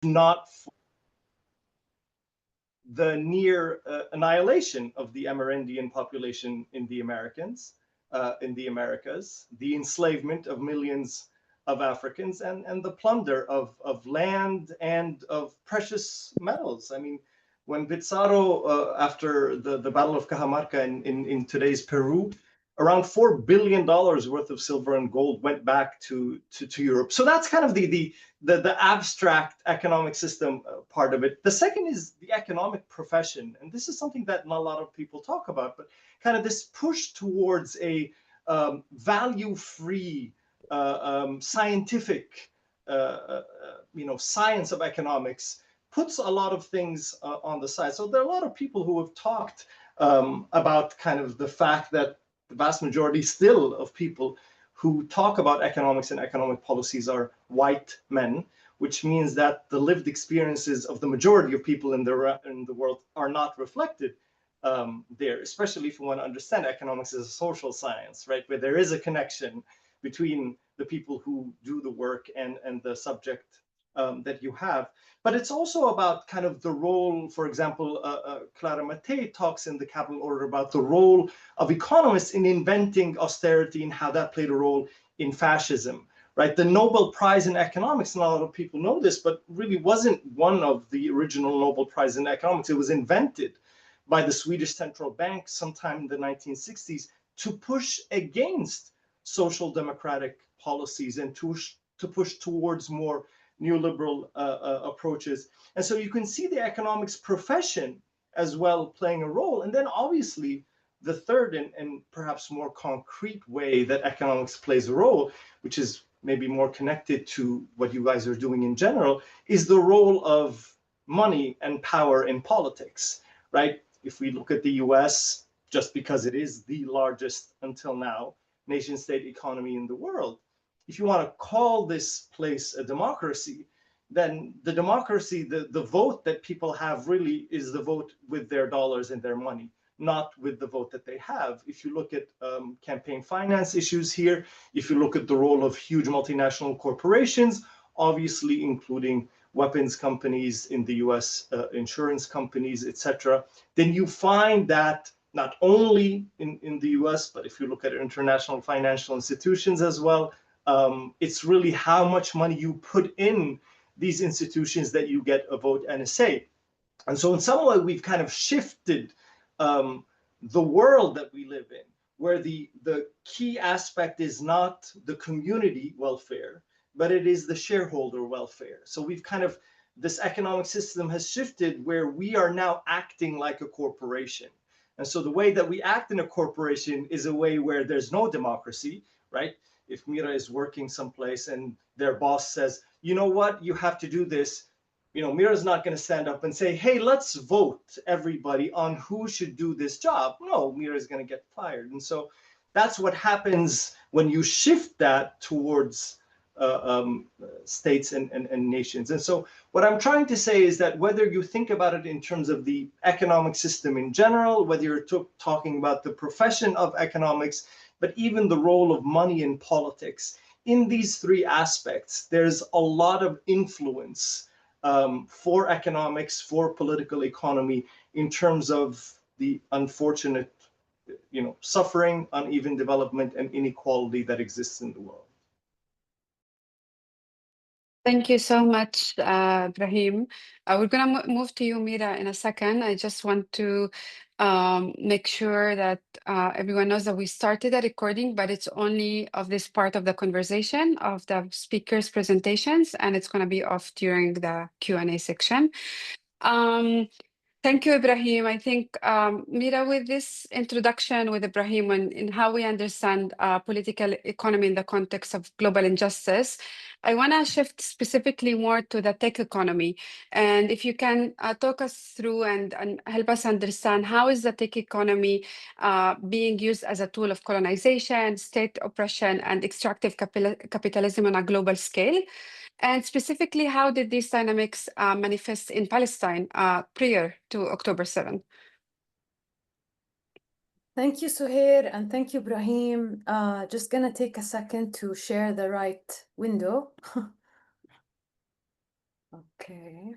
not for the near annihilation of the Amerindian population in the Americas, the enslavement of millions of Africans, and the plunder of land and of precious metals. I mean, when Pizarro, after the Battle of Cajamarca in today's Peru, around $4 billion worth of silver and gold went back to Europe. So that's kind of the abstract economic system part of it. The second is the economic profession. And this is something that not a lot of people talk about, but kind of this push towards a value-free, scientific, science of economics puts a lot of things on the side. So there are a lot of people who have talked about kind of the fact that the vast majority still of people who talk about economics and economic policies are white men, which means that the lived experiences of the majority of people in the world are not reflected there, especially if you want to understand economics as a social science, right, where there is a connection between the people who do the work and the subject that you have. But it's also about kind of the role, for example, Clara Mattei talks in The Capital Order about the role of economists in inventing austerity and how that played a role in fascism, right? The Nobel Prize in Economics, and a lot of people know this, but really wasn't one of the original Nobel Prize in Economics. It was invented by the Swedish Central Bank sometime in the 1960s to push against social democratic policies and to push towards more neoliberal approaches. And so you can see the economics profession as well playing a role. And then obviously the third and perhaps more concrete way that economics plays a role, which is maybe more connected to what you guys are doing in general, is the role of money and power in politics, right? If we look at the US, just because it is the largest until now nation-state economy in the world, if you want to call this place a democracy, then the democracy, the vote that people have really is the vote with their dollars and their money, not with the vote that they have. If you look at campaign finance issues here, if you look at the role of huge multinational corporations, obviously including weapons companies in the US, insurance companies, etc., then you find that not only in the US, but if you look at international financial institutions as well, it's really how much money you put in these institutions that you get a vote and a say. And so in some way, we've kind of shifted the world that we live in, where the key aspect is not the community welfare, but it is the shareholder welfare. So we've kind of, this economic system has shifted where we are now acting like a corporation. And so the way that we act in a corporation is a way where there's no democracy, right? If Mira is working someplace and their boss says, you know what, you have to do this, Mira's not going to stand up and say, hey, let's vote everybody on who should do this job. No, Mira's going to get fired. And so that's what happens when you shift that towards states and nations. And so what I'm trying to say is that whether you think about it in terms of the economic system in general, whether you're talking about the profession of economics, but even the role of money in politics, in these three aspects, there's a lot of influence for economics, for political economy, in terms of the unfortunate, suffering, uneven development, and inequality that exists in the world. Thank you so much, Ibrahim. We're going to move to you, Mira, in a second. I just want to make sure that everyone knows that we started the recording, but it's only of this part of the conversation of the speakers' presentations, and it's going to be off during the Q&A section. Thank you, Ibrahim. I think, Mira, with this introduction with Ibrahim and in how we understand political economy in the context of global injustice, I want to shift specifically more to the tech economy. And if you can talk us through and help us understand how is the tech economy being used as a tool of colonization, state oppression, and extractive capitalism on a global scale? And specifically, how did these dynamics manifest in Palestine prior to October 7? Thank you, Suhair, and thank you, Ibrahim. Just gonna take a second to share the right window. Okay.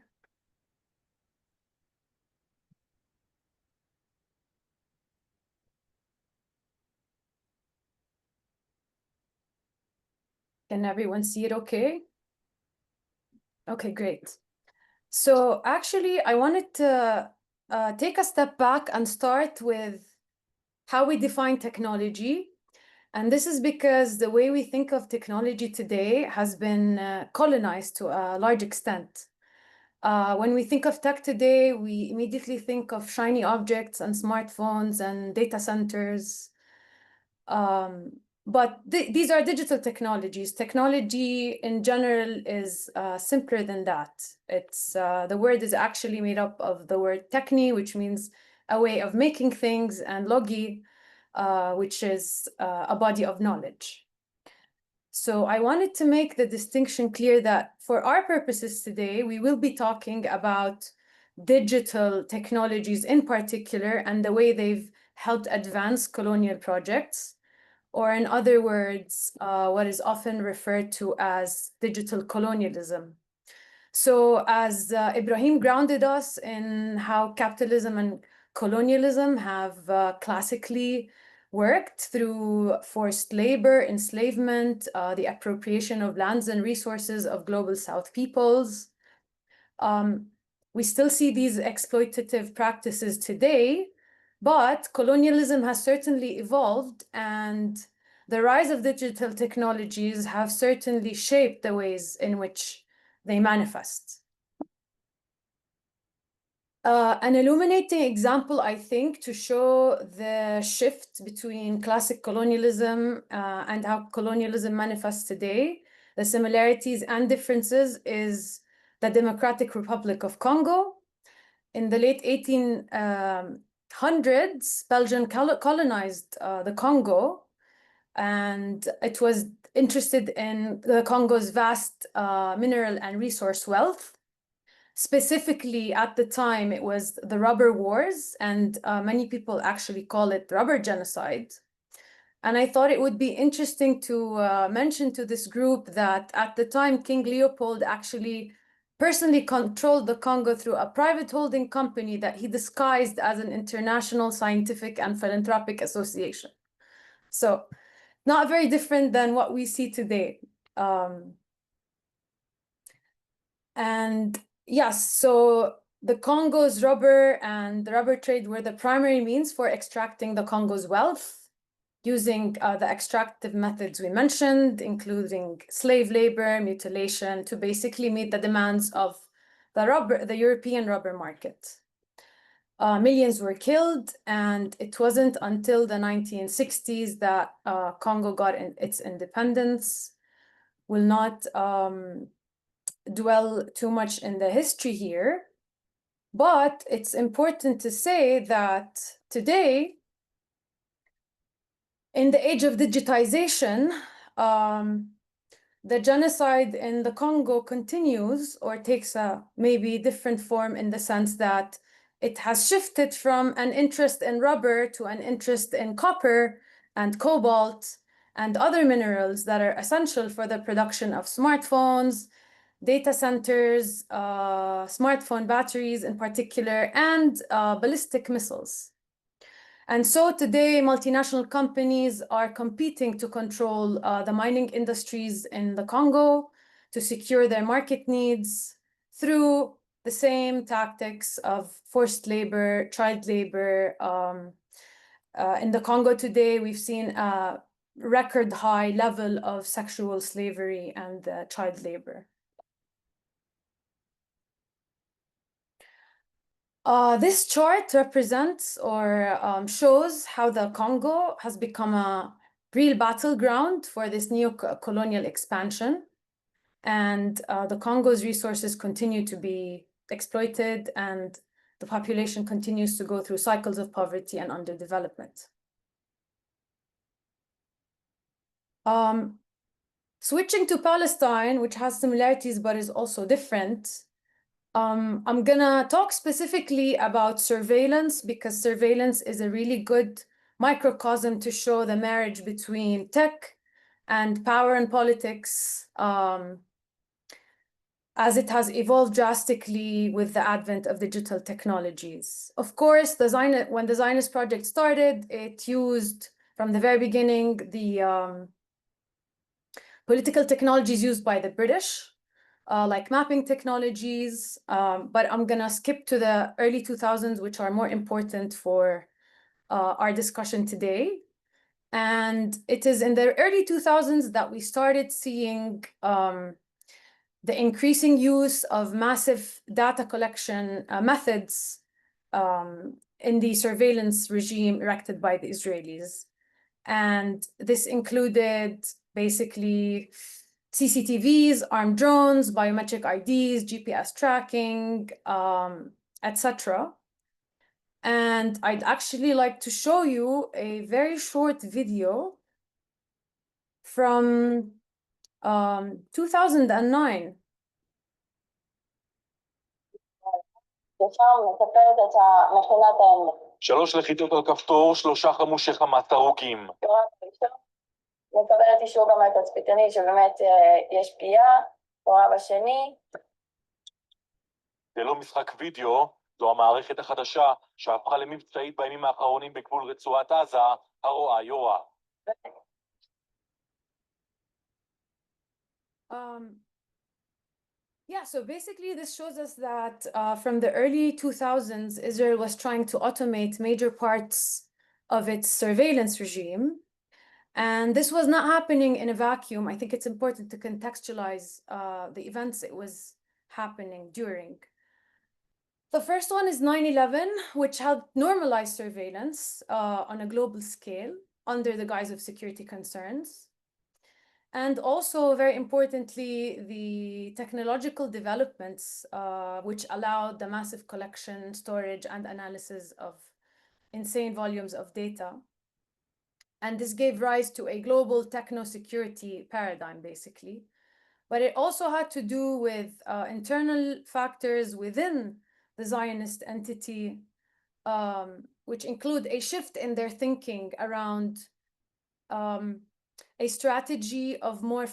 Can everyone see it okay? Okay, great. So actually, I wanted to take a step back and start with how we define technology. And this is because the way we think of technology today has been colonized to a large extent. When we think of tech today, we immediately think of shiny objects and smartphones and data centers. But these are digital technologies. Technology in general is simpler than that. It's the word is actually made up of the word techni, which means a way of making things, and logi, which is a body of knowledge. So I wanted to make the distinction clear that for our purposes today, we will be talking about digital technologies in particular and the way they've helped advance colonial projects, or in other words, what is often referred to as digital colonialism. So as Ibrahim grounded us in how capitalism and colonialism have classically worked through forced labor, enslavement, the appropriation of lands and resources of global South peoples. We still see these exploitative practices today, but colonialism has certainly evolved, and the rise of digital technologies have certainly shaped the ways in which they manifest. An illuminating example, I think, to show the shift between classic colonialism and how colonialism manifests today, the similarities and differences, is the Democratic Republic of Congo. In the late 1800s, Belgium colonized the Congo, and it was interested in the Congo's vast mineral and resource wealth. Specifically, at the time, it was the rubber wars, and many people actually call it rubber genocide. And I thought it would be interesting to mention to this group that at the time, King Leopold actually personally controlled the Congo through a private holding company that he disguised as an international scientific and philanthropic association. So not very different than what we see today. And yes, so the Congo's rubber and the rubber trade were the primary means for extracting the Congo's wealth, using the extractive methods we mentioned, including slave labor, mutilation, to basically meet the demands of the European rubber market. Millions were killed, and it wasn't until the 1960s that Congo got its independence. Will not dwell too much in the history here, but it's important to say that today, in the age of digitization, the genocide in the Congo continues, or takes a maybe different form, in the sense that it has shifted from an interest in rubber to an interest in copper and cobalt and other minerals that are essential for the production of smartphones, data centers, smartphone batteries in particular, and ballistic missiles. And so today, multinational companies are competing to control the mining industries in the Congo to secure their market needs through the same tactics of forced labor, child labor. In the Congo today, we've seen a record high level of sexual slavery and child labor. This chart represents or shows how the Congo has become a real battleground for this neo-colonial expansion. And the Congo's resources continue to be exploited, and the population continues to go through cycles of poverty and underdevelopment. Switching to Palestine, which has similarities but is also different, I'm gonna talk specifically about surveillance, because surveillance is a really good microcosm to show the marriage between tech and power and politics. as it has evolved drastically with the advent of digital technologies. Of course, when the Zionist project started, it used, from the very beginning, the political technologies used by the British, like mapping technologies, but I'm gonna skip to the early 2000s, which are more important for our discussion today. And it is in the early 2000s that we started seeing the increasing use of massive data collection methods in the surveillance regime erected by the Israelis. And this included basically CCTVs, armed drones, biometric IDs, GPS tracking, etc. And I'd actually like to show you a very short video from 2009. ישר מטפלת את מכינת האמת. 3 לחיצות על כפתור, 3 חמושי חמאס הרוגים. מקבלת אישור גם מהתצפיתנית שבאמת יש פגיעה, קורה בשני. זה לא משחק וידאו, זו המערכת החדשה שהפכה למבצעית בימים האחרונים בגבול רצועת עזה, הרואה יורה. Yeah, so basically this shows us that from the early 2000s, Israel was trying to automate major parts of its surveillance regime. And this was not happening in a vacuum. I think it's important to contextualize the events it was happening during. The first one is 9/11, which helped normalize surveillance on a global scale under the guise of security concerns. And also, very importantly, the technological developments which allowed the massive collection, storage, and analysis of insane volumes of data. And this gave rise to a global techno-security paradigm, basically. But it also had to do with internal factors within the Zionist entity, which include a shift in their thinking around a strategy of more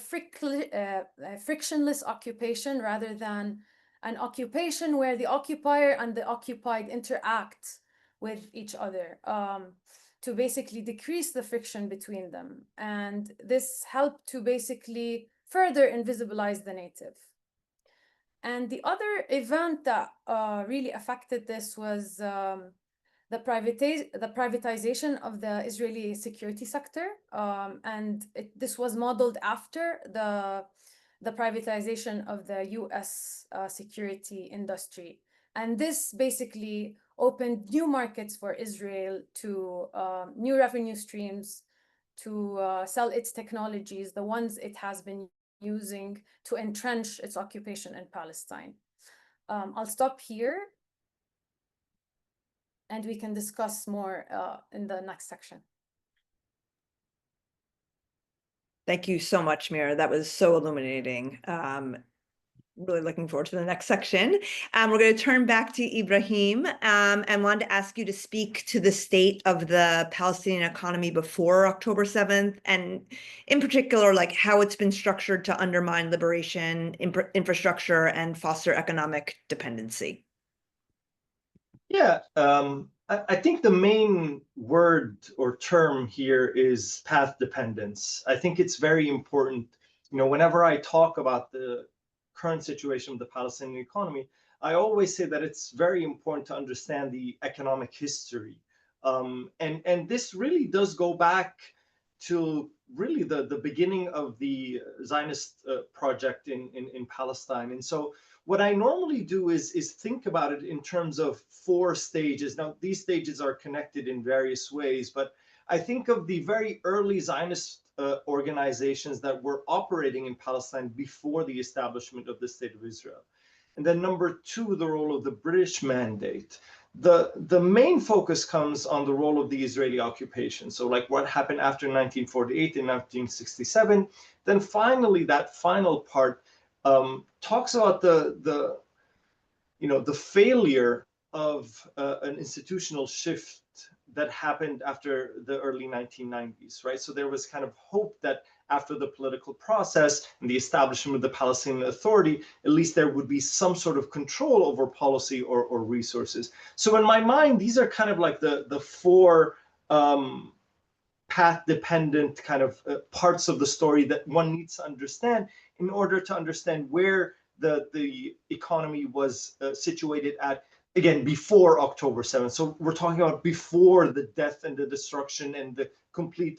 frictionless occupation rather than an occupation where the occupier and the occupied interact with each other to basically decrease the friction between them. And this helped to basically further invisibilize the native. And the other event that really affected this was the privatization of the Israeli security sector. And this was modeled after the privatization of the US security industry. And this basically opened new markets for Israel to new revenue streams, to sell its technologies, the ones it has been using to entrench its occupation in Palestine. I'll stop here, and we can discuss more in the next section. Thank you so much, Mira. That was so illuminating. Really looking forward to the next section. We're going to turn back to Ibrahim and wanted to ask you to speak to the state of the Palestinian economy before October 7th, and in particular, like how it's been structured to undermine liberation, infrastructure, and foster economic dependency. Yeah, I think the main word or term here is path dependence. I think it's very important. You know, whenever I talk about the current situation of the Palestinian economy, I always say that it's very important to understand the economic history. And this really does go back to really the beginning of the Zionist project in Palestine. And so what I normally do is think about it in terms of 4 stages. Now, these stages are connected in various ways, but I think of the very early Zionist organizations that were operating in Palestine before the establishment of the State of Israel. And then number 2, the role of the British mandate. The main focus comes on the role of the Israeli occupation. So like what happened after 1948 and 1967. Then finally, that final part talks about the failure of an institutional shift that happened after the early 1990s, right? So there was kind of hope that after the political process and the establishment of the Palestinian Authority, at least there would be some sort of control over policy or resources. So in my mind, these are kind of like the four path-dependent kind of parts of the story that one needs to understand in order to understand where the economy was situated at, again, before October 7th. So we're talking about before the death and the destruction and the complete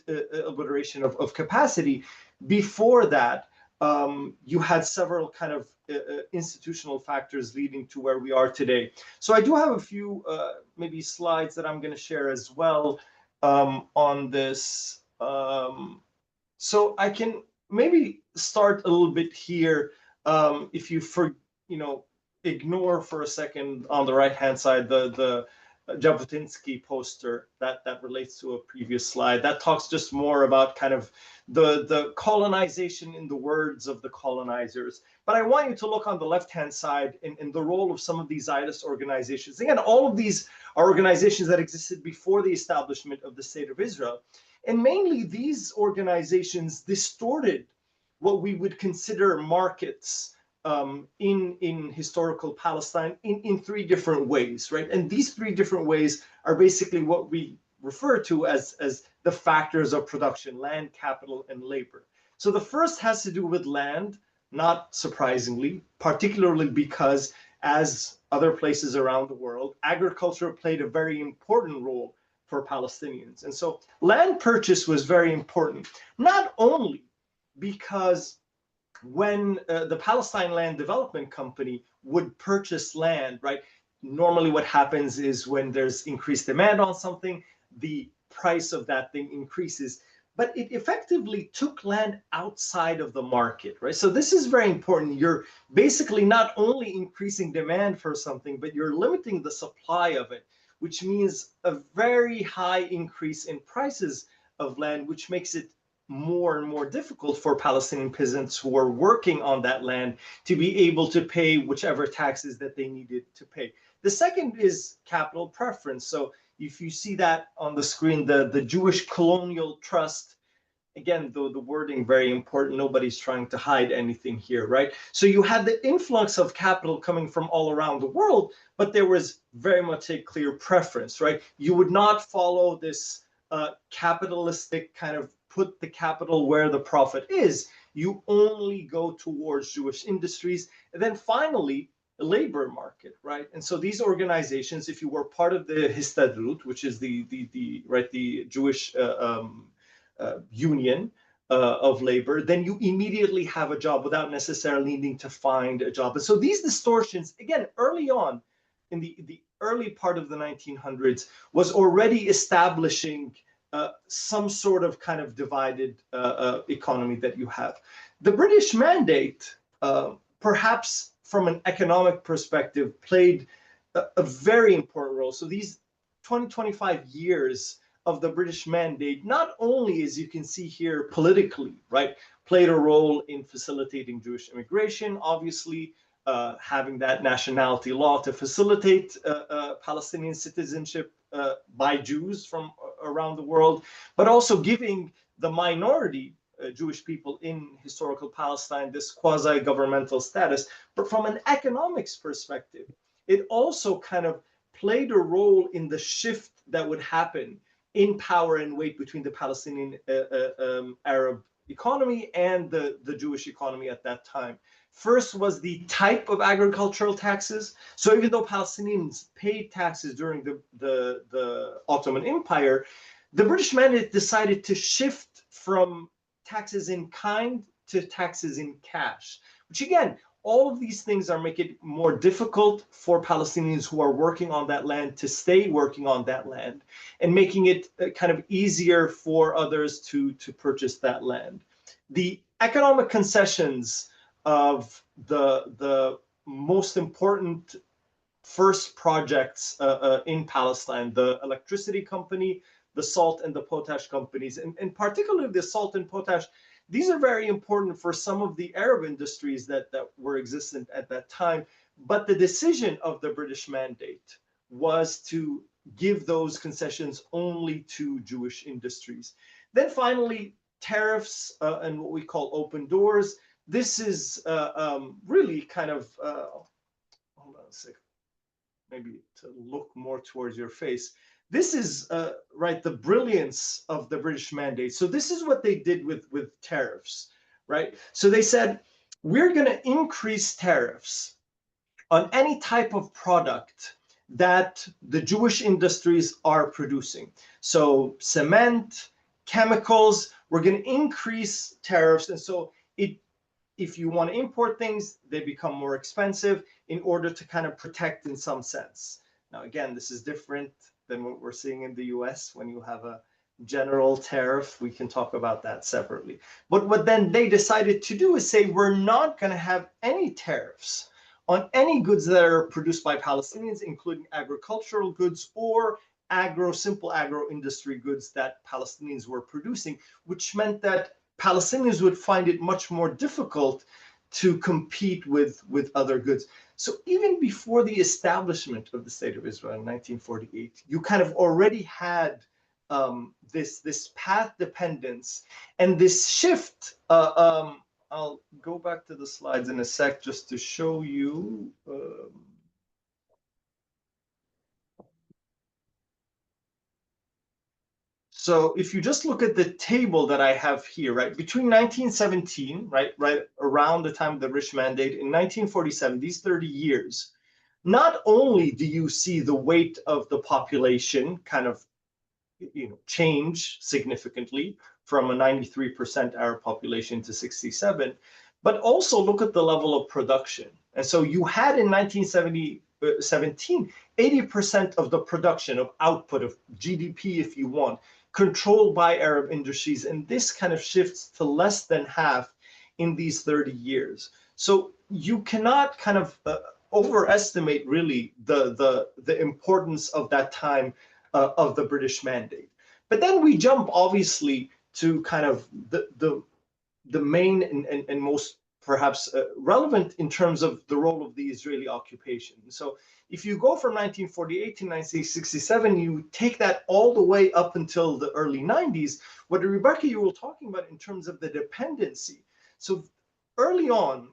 obliteration of capacity. Before that, you had several kind of institutional factors leading to where we are today. So I do have a few maybe slides that I'm going to share as well on this. So I can maybe start a little bit here. If you ignore for a second on the right-hand side the Jabotinsky poster that relates to a previous slide. That talks just more about kind of the colonization in the words of the colonizers. But I want you to look on the left-hand side in the role of some of these Zionist organizations. Again, all of these are organizations that existed before the establishment of the State of Israel. And mainly these organizations distorted what we would consider markets in historical Palestine in three different ways, right? And these three different ways are basically what we refer to as the factors of production: land, capital, and labor. So the first has to do with land, not surprisingly, particularly because, as other places around the world, agriculture played a very important role for Palestinians. And so land purchase was very important, not only because when the Palestine Land Development Company would purchase land, right? Normally what happens is when there's increased demand on something, the price of that thing increases. But it effectively took land outside of the market, right? So this is very important. You're basically not only increasing demand for something, but you're limiting the supply of it, which means a very high increase in prices of land, which makes it more and more difficult for Palestinian peasants who are working on that land to be able to pay whichever taxes that they needed to pay. The second is capital preference. So if you see that on the screen, the Jewish Colonial Trust, again, though the wording very important, nobody's trying to hide anything here, right? So you had the influx of capital coming from all around the world, but there was very much a clear preference, right? You would not follow this capitalistic kind of put the capital where the profit is. You only go towards Jewish industries. And then finally, the labor market, right? And so these organizations, if you were part of the Histadrut, which is the Jewish union of labor, then you immediately have a job without necessarily needing to find a job. And so these distortions, again, early on in the early part of the 1900s, was already establishing some sort of kind of divided economy that you have. The British Mandate, perhaps from an economic perspective, played a very important role. So these 25 years of the British Mandate, not only, as you can see here, politically, right, played a role in facilitating Jewish immigration, obviously, having that nationality law to facilitate Palestinian citizenship by Jews from around the world, but also giving the minority Jewish people in historical Palestine this quasi-governmental status. But from an economics perspective, it also kind of played a role in the shift that would happen in power and weight between the Palestinian Arab economy and the Jewish economy at that time. First was the type of agricultural taxes. So even though Palestinians paid taxes during the Ottoman Empire, the British Mandate decided to shift from taxes in kind to taxes in cash, which again, all of these things are making it more difficult for Palestinians who are working on that land to stay working on that land, and making it kind of easier for others to purchase that land. The economic concessions of the most important first projects in Palestine, the electricity company, the salt and the potash companies, and particularly the salt and potash, these are very important for some of the Arab industries that were existent at that time. But the decision of the British Mandate was to give those concessions only to Jewish industries. Then finally, tariffs and what we call open doors. This is really kind of, hold on a second, maybe to look more towards your face. This is right, the brilliance of the British mandate. So this is what they did with tariffs, right? So they said, we're going to increase tariffs on any type of product that the Jewish industries are producing. So cement, chemicals, we're going to increase tariffs. And so if you want to import things, they become more expensive in order to kind of protect in some sense. Now, again, this is different than what we're seeing in the US when you have a general tariff. We can talk about that separately. But what then they decided to do is say, we're not going to have any tariffs on any goods that are produced by Palestinians, including agricultural goods or simple agro industry goods that Palestinians were producing, which meant that Palestinians would find it much more difficult to compete with other goods. So even before the establishment of the State of Israel in 1948, you kind of already had this path dependence and this shift. I'll go back to the slides in a sec just to show you. So if you just look at the table that I have here, right, between 1917, right around the time of the Rich Mandate, in 1947, these 30 years, not only do you see the weight of the population kind of, change significantly from a 93% Arab population to 67, but also look at the level of production. And so you had in 1917, 80% of the production of output of GDP, if you want, controlled by Arab industries, and this kind of shifts to less than half in these 30 years. So you cannot kind of overestimate really the importance of that time of the British mandate. But then we jump obviously to kind of the main and most perhaps relevant in terms of the role of the Israeli occupation. So if you go from 1948 to 1967, you take that all the way up until the early 90s, what Rebecca, you were talking about in terms of the dependency. So early on,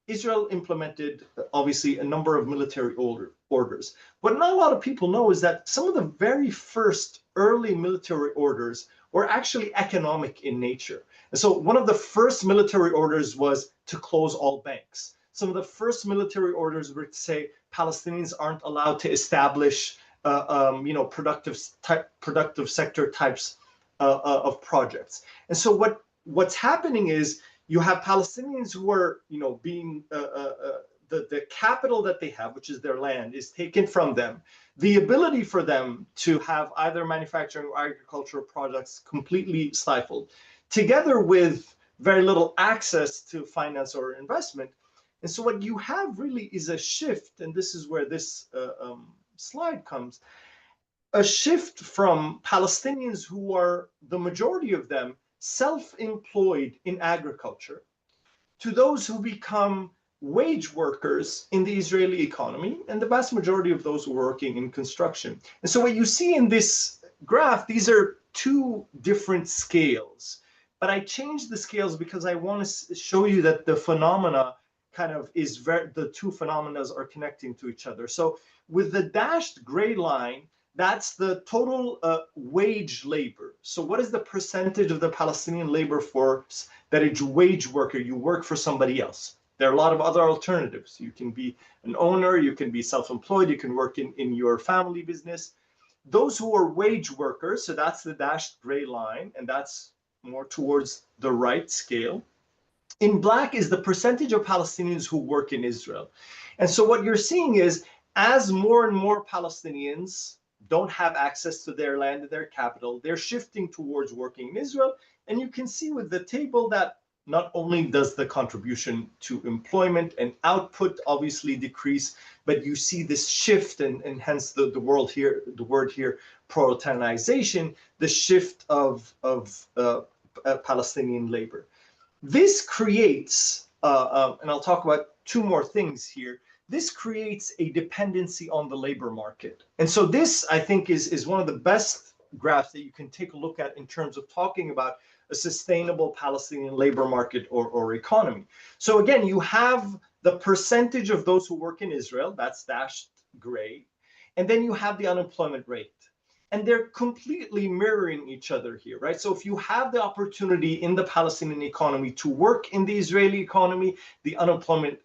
Israel implemented obviously a number of military orders. What not a lot of people know is that some of the very first early military orders were actually economic in nature. And so one of the first military orders was to close all banks. Some of the first military orders were to say Palestinians aren't allowed to establish, productive sector types of projects. And so what's happening is you have Palestinians who are, being the capital that they have, which is their land, is taken from them. The ability for them to have either manufacturing or agricultural products completely stifled, together with very little access to finance or investment. And so what you have really is a shift, and this is where this slide comes, a shift from Palestinians who are, the majority of them, self-employed in agriculture, to those who become wage workers in the Israeli economy, and the vast majority of those who are working in construction. And so what you see in this graph, these are two different scales. But I changed the scales because I want to show you that the phenomena kind of is the two phenomena are connecting to each other. So with the dashed gray line, that's the total wage labor. So what is the percentage of the Palestinian labor force that is wage worker? You work for somebody else. There are a lot of other alternatives. You can be an owner, you can be self-employed, you can work in your family business. Those who are wage workers, so that's the dashed gray line, and that's more towards the right scale. In black is the percentage of Palestinians who work in Israel. And so what you're seeing is, as more and more Palestinians don't have access to their land and their capital, they're shifting towards working in Israel. And you can see with the table that not only does the contribution to employment and output obviously decrease, but you see this shift, and hence the word here, proletarianization, the shift of Palestinian labor. This creates, and I'll talk about two more things here, this creates a dependency on the labor market. And so this, I think, is one of the best graphs that you can take a look at in terms of talking about a sustainable Palestinian labor market or economy. So again, you have the percentage of those who work in Israel, that's dashed gray, and then you have the unemployment rate. And they're completely mirroring each other here, right? So if you have the opportunity in the Palestinian economy to work in the Israeli economy, the unemployment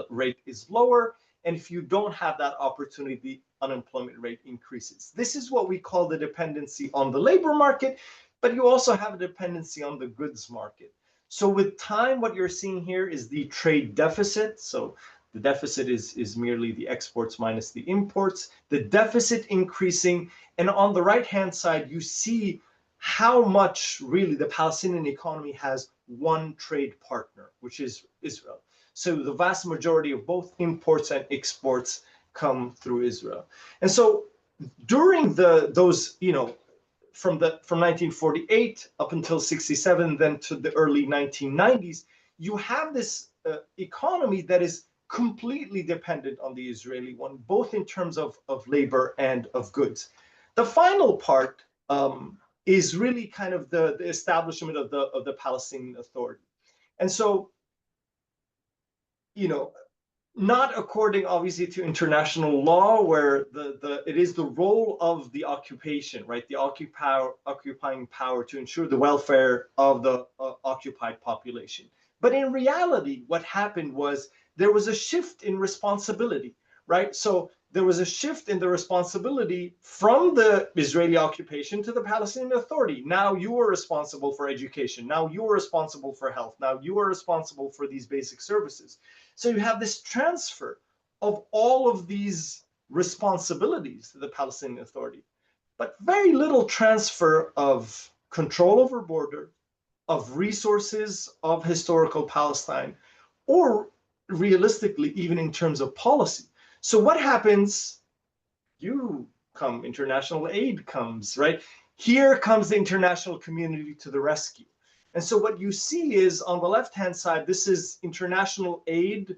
rate is lower. And if you don't have that opportunity, the unemployment rate increases. This is what we call the dependency on the labor market, but you also have a dependency on the goods market. So with time, what you're seeing here is the trade deficit. So the deficit is merely the exports minus the imports, the deficit increasing. And on the right-hand side, you see how much really the Palestinian economy has one trade partner, which is Israel. So the vast majority of both imports and exports come through Israel. And so during those, from 1948 up until 67, then to the early 1990s, you have this economy that is completely dependent on the Israeli one, both in terms of labor and of goods. The final part is really kind of the establishment of the Palestinian Authority. And so, not according obviously to international law, where it is the role of the occupation, right, the occupying power to ensure the welfare of the occupied population. But in reality, what happened was there was a shift in responsibility, right? So there was a shift in the responsibility from the Israeli occupation to the Palestinian Authority. Now you are responsible for education. Now you are responsible for health. Now you are responsible for these basic services. So you have this transfer of all of these responsibilities to the Palestinian Authority, but very little transfer of control over border, of resources of historical Palestine, or realistically, even in terms of policy. So what happens? International aid comes, right? Here comes the international community to the rescue. And so what you see is on the left-hand side, this is international aid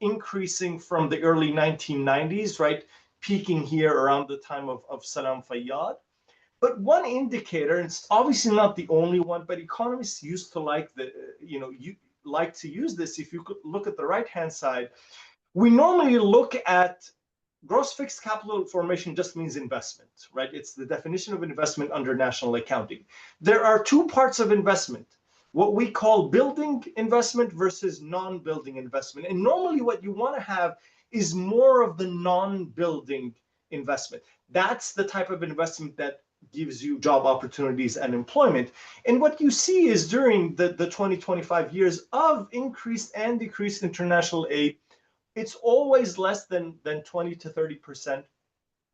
increasing from the early 1990s, right? Peaking here around the time of Salam Fayyad. But one indicator, and it's obviously not the only one, but economists used to like to use this. If you could look at the right-hand side, we normally look at gross fixed capital formation just means investment, right? It's the definition of investment under national accounting. There are two parts of investment, what we call building investment versus non-building investment. And normally what you want to have is more of the non-building investment. That's the type of investment that gives you job opportunities and employment. And what you see is during the 20-25 years of increased and decreased international aid, it's always less than 20 to 30%,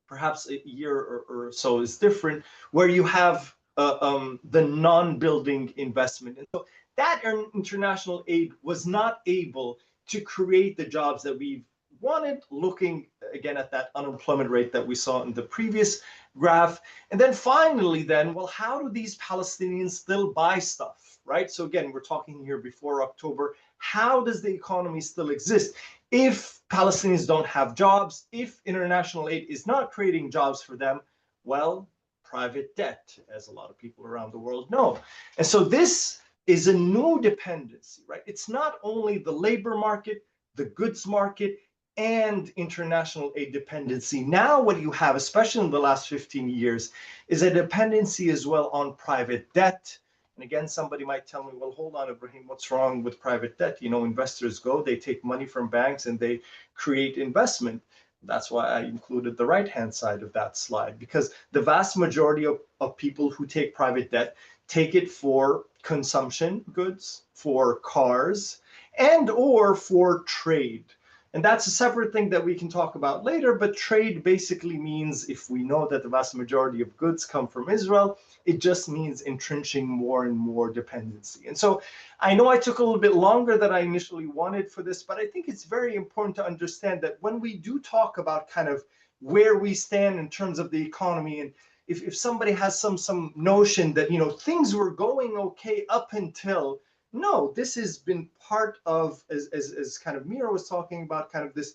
perhaps a year or so is different, where you have the non-building investment. And so that international aid was not able to create the jobs that we wanted, looking again at that unemployment rate that we saw in the previous graph. And then finally, well, how do these Palestinians still buy stuff, right? So again, we're talking here before October. How does the economy still exist if Palestinians don't have jobs, if international aid is not creating jobs for them? Well, private debt, as a lot of people around the world know. And so this is a new dependency, right? It's not only the labor market, the goods market, and international aid dependency. Now what you have, especially in the last 15 years, is a dependency as well on private debt. And again, somebody might tell me, well, hold on, Ibrahim, what's wrong with private debt? Investors go, they take money from banks and they create investment. That's why I included the right-hand side of that slide, because the vast majority of people who take private debt take it for consumption goods, for cars, and or for trade. And that's a separate thing that we can talk about later, but trade basically means, if we know that the vast majority of goods come from Israel, it just means entrenching more and more dependency. And so I know I took a little bit longer than I initially wanted for this, but I think it's very important to understand that when we do talk about kind of where we stand in terms of the economy, and if somebody has some notion that, things were going okay up until, no, this has been part of, as kind of Mira was talking about, kind of this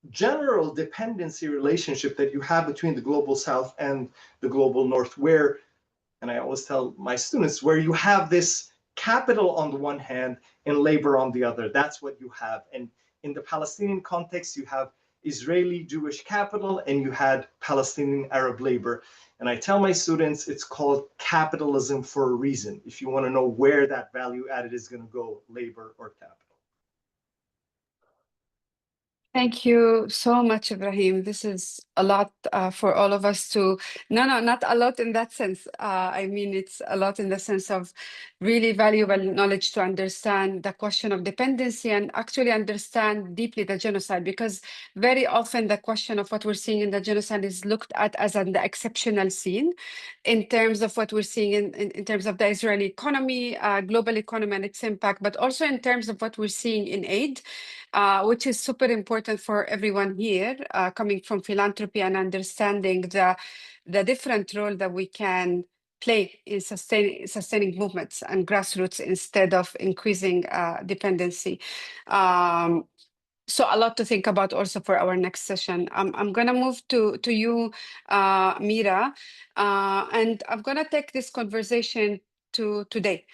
general dependency relationship that you have between the global South and the global North, where and I always tell my students, where you have this capital on the one hand and labor on the other. That's what you have. And in the Palestinian context, you have Israeli Jewish capital and you had Palestinian Arab labor. And I tell my students it's called capitalism for a reason. If you want to know where that value added is going to go, labor or capital. Thank you so much, Ibrahim. This is a lot for all of us to, no, not a lot in that sense. I mean, it's a lot in the sense of really valuable knowledge to understand the question of dependency and actually understand deeply the genocide, because very often the question of what we're seeing in the genocide is looked at as an exceptional scene in terms of what we're seeing in terms of the Israeli economy, global economy and its impact, but also in terms of what we're seeing in aid. Which is super important for everyone here, coming from philanthropy and understanding the different role that we can play in sustaining movements and grassroots instead of increasing dependency. So a lot to think about also for our next session. I'm going to move to you, Mira, and I'm going to take this conversation to today.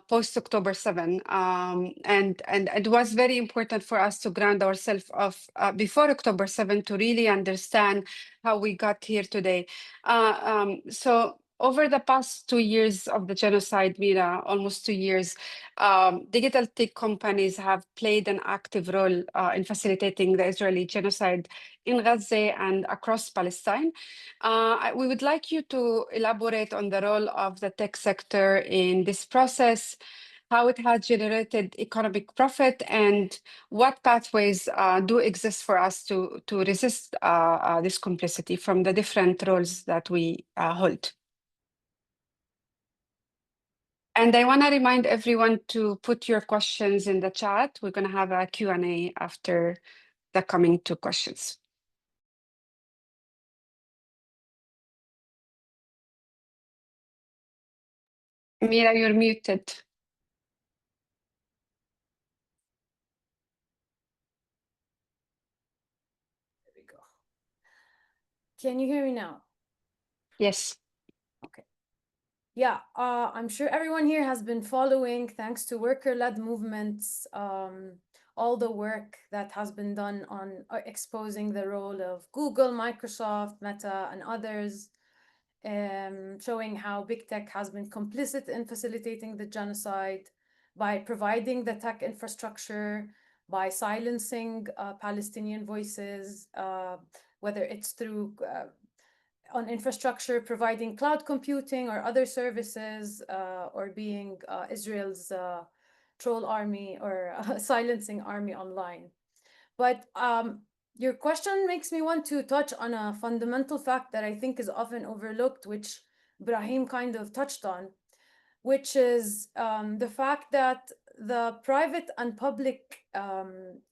Post October 7, and it was very important for us to ground ourselves of before October 7 to really understand how we got here today. So over the past 2 years of the genocide, Mira, almost 2 years, digital tech companies have played an active role in facilitating the Israeli genocide in Gaza and across Palestine. We would like you to elaborate on the role of the tech sector in this process, how it has generated economic profit, and what pathways do exist for us to resist this complicity from the different roles that we hold. And I want to remind everyone to put your questions in the chat. We're going to have a Q&A after the coming 2 questions. Mira, you're muted. There we go. Can you hear me now? Yes. Okay. Yeah, I'm sure everyone here has been following, thanks to worker-led movements, all the work that has been done on exposing the role of Google, Microsoft, Meta, and others, showing how big tech has been complicit in facilitating the genocide by providing the tech infrastructure, by silencing Palestinian voices, whether it's through on infrastructure, providing cloud computing or other services, or being Israel's troll army or silencing army online. But your question makes me want to touch on a fundamental fact that I think is often overlooked, which Ibrahim kind of touched on, which is the fact that the private and public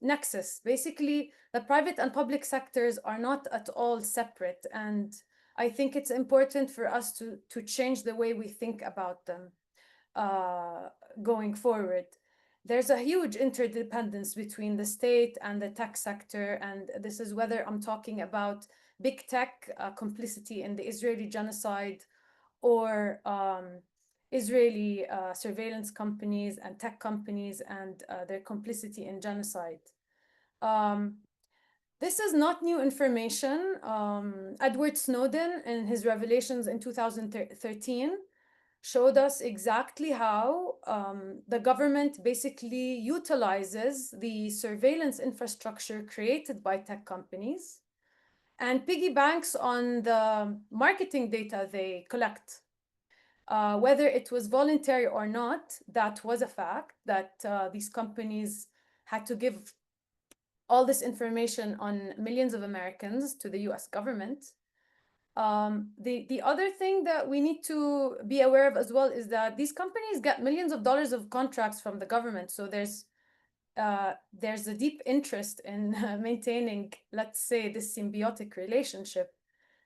nexus, basically the private and public sectors are not at all separate. And I think it's important for us to change the way we think about them going forward. There's a huge interdependence between the state and the tech sector, and this is whether I'm talking about big tech complicity in the Israeli genocide, or Israeli surveillance companies and tech companies and their complicity in genocide. This is not new information. Edward Snowden, in his revelations in 2013, showed us exactly how the government basically utilizes the surveillance infrastructure created by tech companies and piggy banks on the marketing data they collect. Whether it was voluntary or not, that was a fact that these companies had to give all this information on millions of Americans to the US government. The other thing that we need to be aware of as well is that these companies get millions of dollars of contracts from the government. So there's a deep interest in maintaining, let's say, this symbiotic relationship.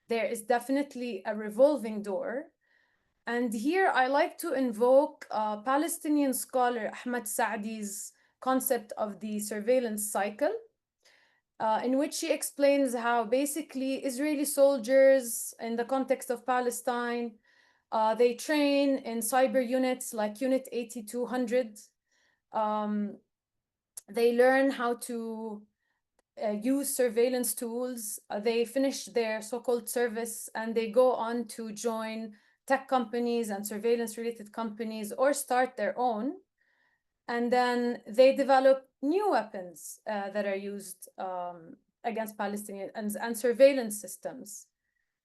There is definitely a revolving door. And here I like to invoke Palestinian scholar Ahmad Saadi's concept of the surveillance cycle, in which he explains how basically Israeli soldiers in the context of Palestine They train in cyber units like Unit 8200. They learn how to use surveillance tools. They finish their so-called service and they go on to join tech companies and surveillance-related companies or start their own. And then they develop new weapons that are used against Palestinians and surveillance systems.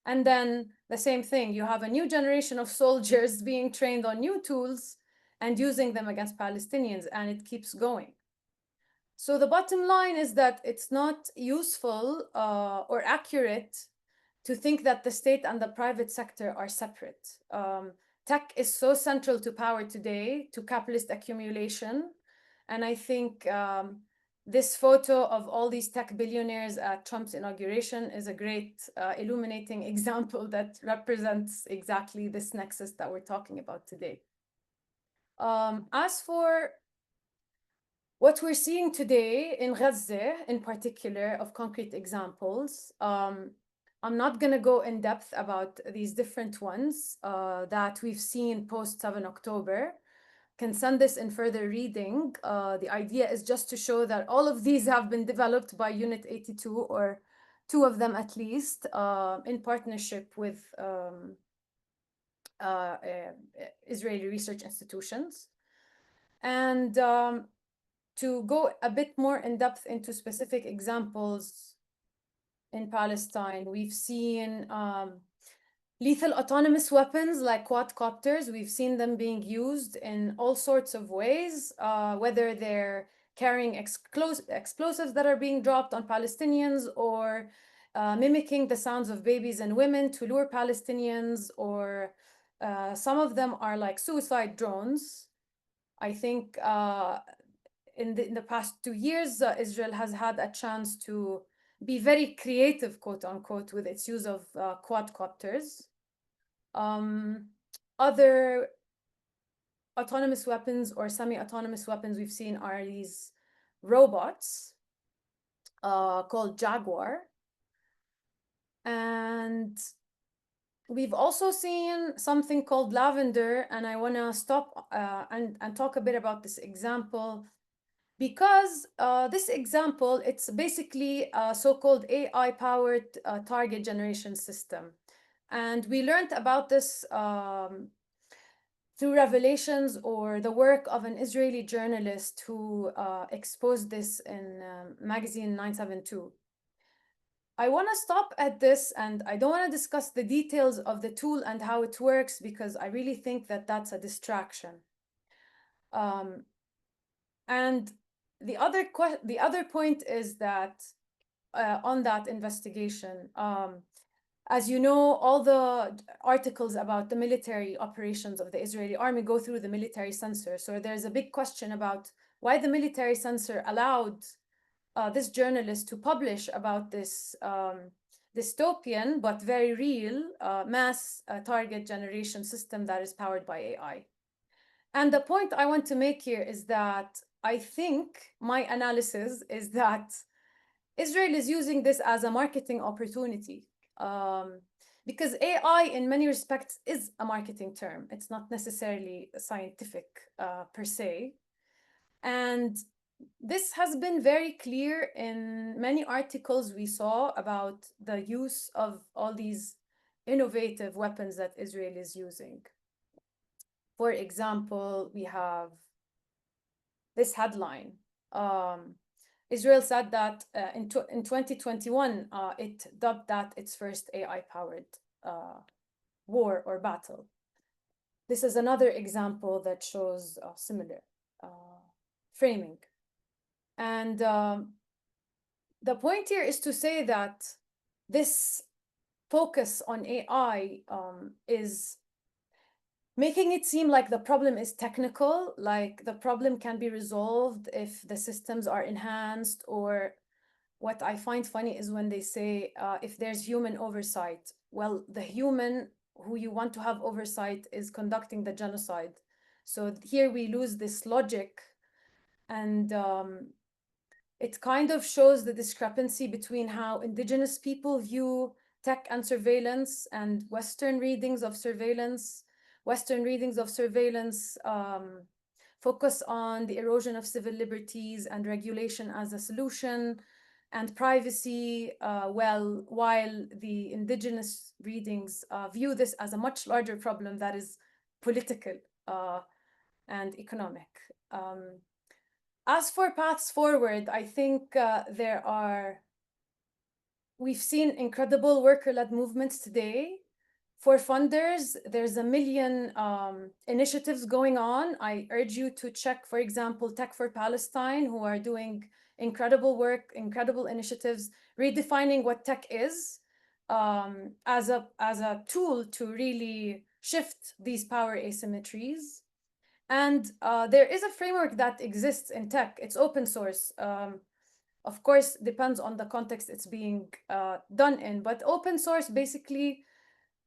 And then the same thing, you have a new generation of soldiers being trained on new tools and using them against Palestinians, and it keeps going. So the bottom line is that it's not useful or accurate to think that the state and the private sector are separate. Tech is so central to power today, to capitalist accumulation. And I think this photo of all these tech billionaires at Trump's inauguration is a great illuminating example that represents exactly this nexus that we're talking about today. As for what we're seeing today in Gaza, in particular, of concrete examples, I'm not going to go in depth about these different ones that we've seen post 7 October. Can send this in further reading. The idea is just to show that all of these have been developed by Unit 82, or two of them at least, in partnership with Israeli research institutions. And to go a bit more in depth into specific examples in Palestine, we've seen lethal autonomous weapons like quadcopters. We've seen them being used in all sorts of ways, whether they're carrying explosives that are being dropped on Palestinians, or mimicking the sounds of babies and women to lure Palestinians, or some of them are like suicide drones. I think in the past 2 years, Israel has had a chance to be very creative, quote unquote, with its use of quadcopters. Other autonomous weapons or semi-autonomous weapons we've seen are these robots called Jaguar. And we've also seen something called Lavender, and I want to stop and talk a bit about this example, because this example, it's basically a so-called AI-powered target generation system. And we learned about this through revelations or the work of an Israeli journalist who exposed this in magazine 972. I want to stop at this, and I don't want to discuss the details of the tool and how it works, because I really think that that's a distraction. And the other point is that on that investigation, as you know, all the articles about the military operations of the Israeli army go through the military censor. So there's a big question about why the military censor allowed this journalist to publish about this dystopian but very real mass target generation system that is powered by AI. And the point I want to make here is that I think my analysis is that Israel is using this as a marketing opportunity, because AI in many respects is a marketing term. It's not necessarily scientific per se. And this has been very clear in many articles we saw about the use of all these innovative weapons that Israel is using. For example, we have this headline. Israel said that in 2021, it dubbed that its first AI-powered war or battle. This is another example that shows similar framing. And the point here is to say that this focus on AI is making it seem like the problem is technical, like the problem can be resolved if the systems are enhanced, or what I find funny is when they say if there's human oversight. Well, the human who you want to have oversight is conducting the genocide. So here we lose this logic, and it kind of shows the discrepancy between how indigenous people view tech and surveillance and Western readings of surveillance. Western readings of surveillance focus on the erosion of civil liberties and regulation as a solution, and privacy, while the indigenous readings view this as a much larger problem that is political and economic. As for paths forward, I think we've seen incredible worker-led movements today. For funders, there's a million initiatives going on. I urge you to check, for example, Tech for Palestine, who are doing incredible work, incredible initiatives, redefining what tech is as a tool to really shift these power asymmetries. And there is a framework that exists in tech. It's open source. Of course, depends on the context it's being done in, but open source basically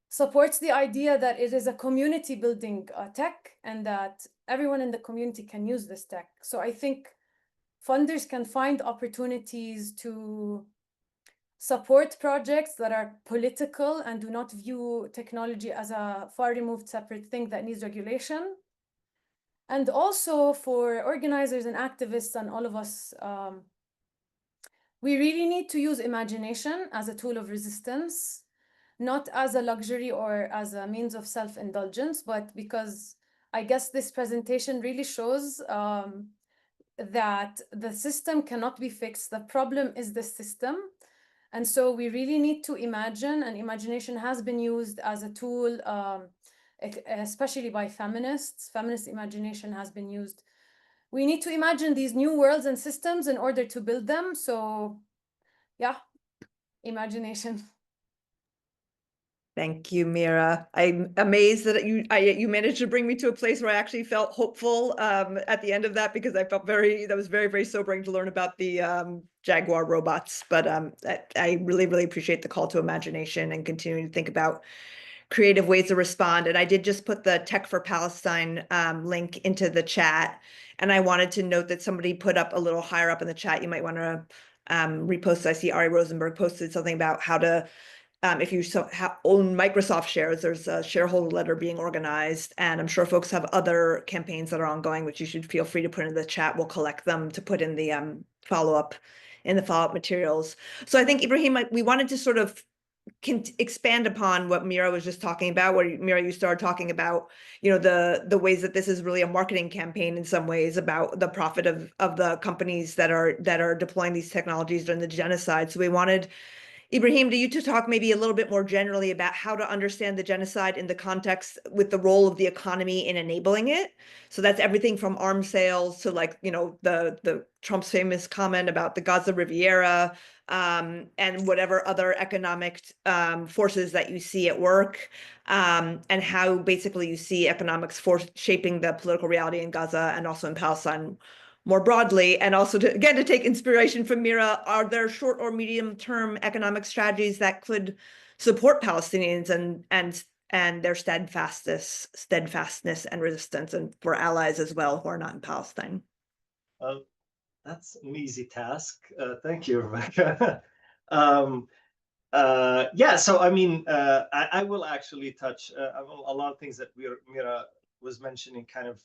supports the idea that it is a community building tech and that everyone in the community can use this tech. So I think funders can find opportunities to support projects that are political and do not view technology as a far removed separate thing that needs regulation. And also for organizers and activists and all of us, we really need to use imagination as a tool of resistance, not as a luxury or as a means of self-indulgence, but because I guess this presentation really shows that the system cannot be fixed. The problem is the system. And so we really need to imagine, and imagination has been used as a tool, especially by feminists. Feminist imagination has been used. We need to imagine these new worlds and systems in order to build them. So yeah, imagination. Thank you, Mira. I'm amazed that you managed to bring me to a place where I actually felt hopeful at the end of that, because I felt that was very, very sobering to learn about the Jaguar robots. But I really, really appreciate the call to imagination and continuing to think about creative ways to respond. And I did just put the Tech for Palestine link into the chat. And I wanted to note that somebody put up a little higher up in the chat. You might want to repost. I see Ari Rosenberg posted something about how to, if you own Microsoft shares, there's a shareholder letter being organized. And I'm sure folks have other campaigns that are ongoing, which you should feel free to put in the chat. We'll collect them to put in the follow-up materials. So I think, Ibrahim, we wanted to sort of can expand upon what Mira was just talking about, where Mira, you started talking about, the ways that this is really a marketing campaign in some ways about the profit of the companies that are deploying these technologies during the genocide. So we wanted Ibrahim, you to talk maybe a little bit more generally about how to understand the genocide in the context with the role of the economy in enabling it. So that's everything from arms sales to the Trump's famous comment about the Gaza Riviera, and whatever other economic forces that you see at work, and how basically you see economics shaping the political reality in Gaza and also in Palestine more broadly. And also to take inspiration from Mira, are there short or medium term economic strategies that could support Palestinians and their steadfastness and resistance, and for allies as well who are not in Palestine? That's an easy task. Thank you, Rebecca. Yeah, so I mean, I will actually touch a lot of things that Mira was mentioning, kind of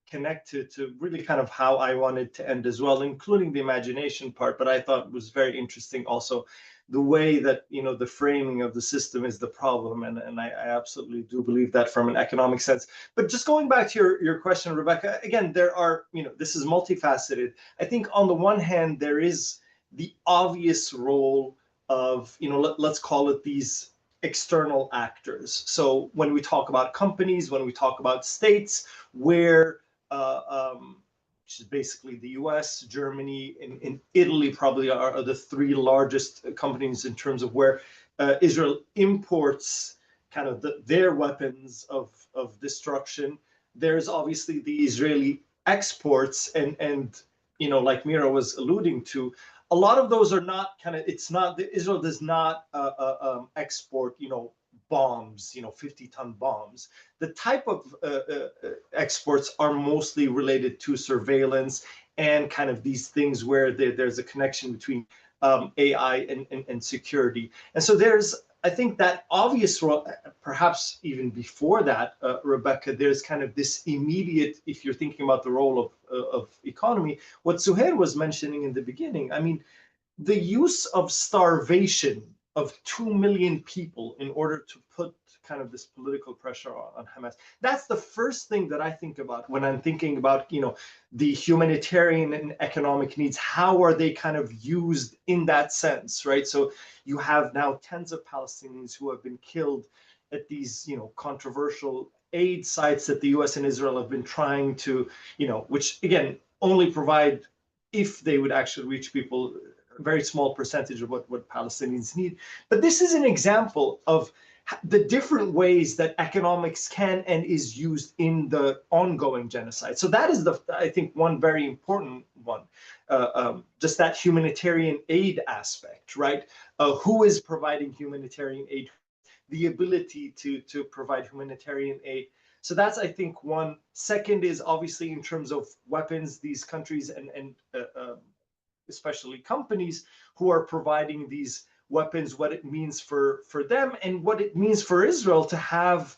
connect to really kind of how I wanted to end as well, including the imagination part. But I thought was very interesting also the way that, the framing of the system is the problem. And I absolutely do believe that from an economic sense. But just going back to your question, Rebecca, again, there are, this is multifaceted. I think on the one hand, there is the obvious role of, let's call it these external actors. So when we talk about companies, when we talk about states, where which is basically the US, Germany, and Italy probably are the three largest companies in terms of where Israel imports kind of their weapons of destruction. There's obviously the Israeli exports, and like Mira was alluding to, a lot of those are not Israel does not export, bombs, 50-ton bombs. The type of exports are mostly related to surveillance and kind of these things where there's a connection between AI and security. And so there's, I think, that obvious role, perhaps even before that, Rebecca, there's kind of this immediate, if you're thinking about the role of economy, what Suhair was mentioning in the beginning. I mean, the use of starvation of 2 million people in order to put kind of this political pressure on Hamas. That's the first thing that I think about when I'm thinking about, the humanitarian and economic needs. How are they kind of used in that sense, right? So you have now tens of Palestinians who have been killed at these, controversial aid sites that the US and Israel have been trying to, which again, only provide, if they would actually reach people, a very small percentage of what Palestinians need. But this is an example of the different ways that economics can and is used in the ongoing genocide. So that is I think, one very important one. Just that humanitarian aid aspect, right? Who is providing humanitarian aid? The ability to provide humanitarian aid. So that's, I think, one. Second is obviously in terms of weapons, these countries and especially companies who are providing these weapons, what it means for them and what it means for Israel to have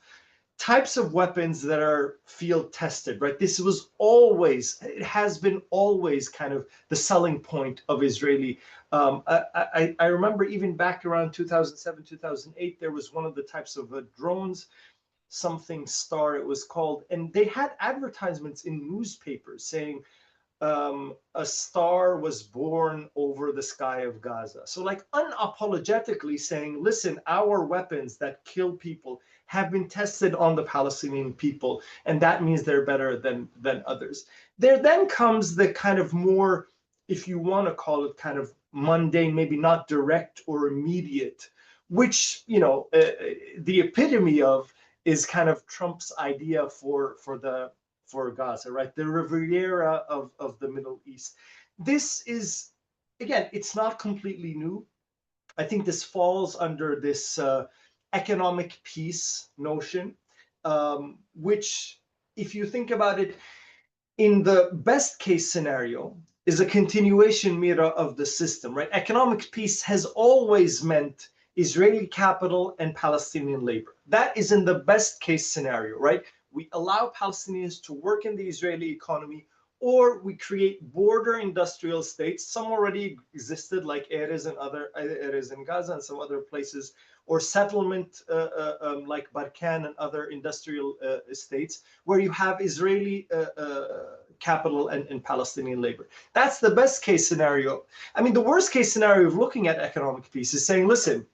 types of weapons that are field tested, right? This was always, it has been always kind of the selling point of Israeli. I remember even back around 2007, 2008, there was one of the types of drones, something Star it was called, and they had advertisements in newspapers saying, a star was born over the sky of Gaza. So like unapologetically saying, listen, our weapons that kill people have been tested on the Palestinian people, and that means they're better than others. There then comes the kind of more, if you want to call it kind of mundane, maybe not direct or immediate, which, the epitome of is kind of Trump's idea for Gaza, right? The Riviera of the Middle East. This is, again, it's not completely new. I think this falls under this economic peace notion, which, if you think about it, in the best case scenario, is a continuation, Mira, of the system, right? Economic peace has always meant Israeli capital and Palestinian labor. That is in the best case scenario, right? We allow Palestinians to work in the Israeli economy, or we create border industrial states. Some already existed, like Erez and other Erez in Gaza and some other places, or settlement like Barkan and other industrial states, where you have Israeli capital and Palestinian labor. That's the best case scenario. I mean, the worst case scenario of looking at economic peace is saying, listen,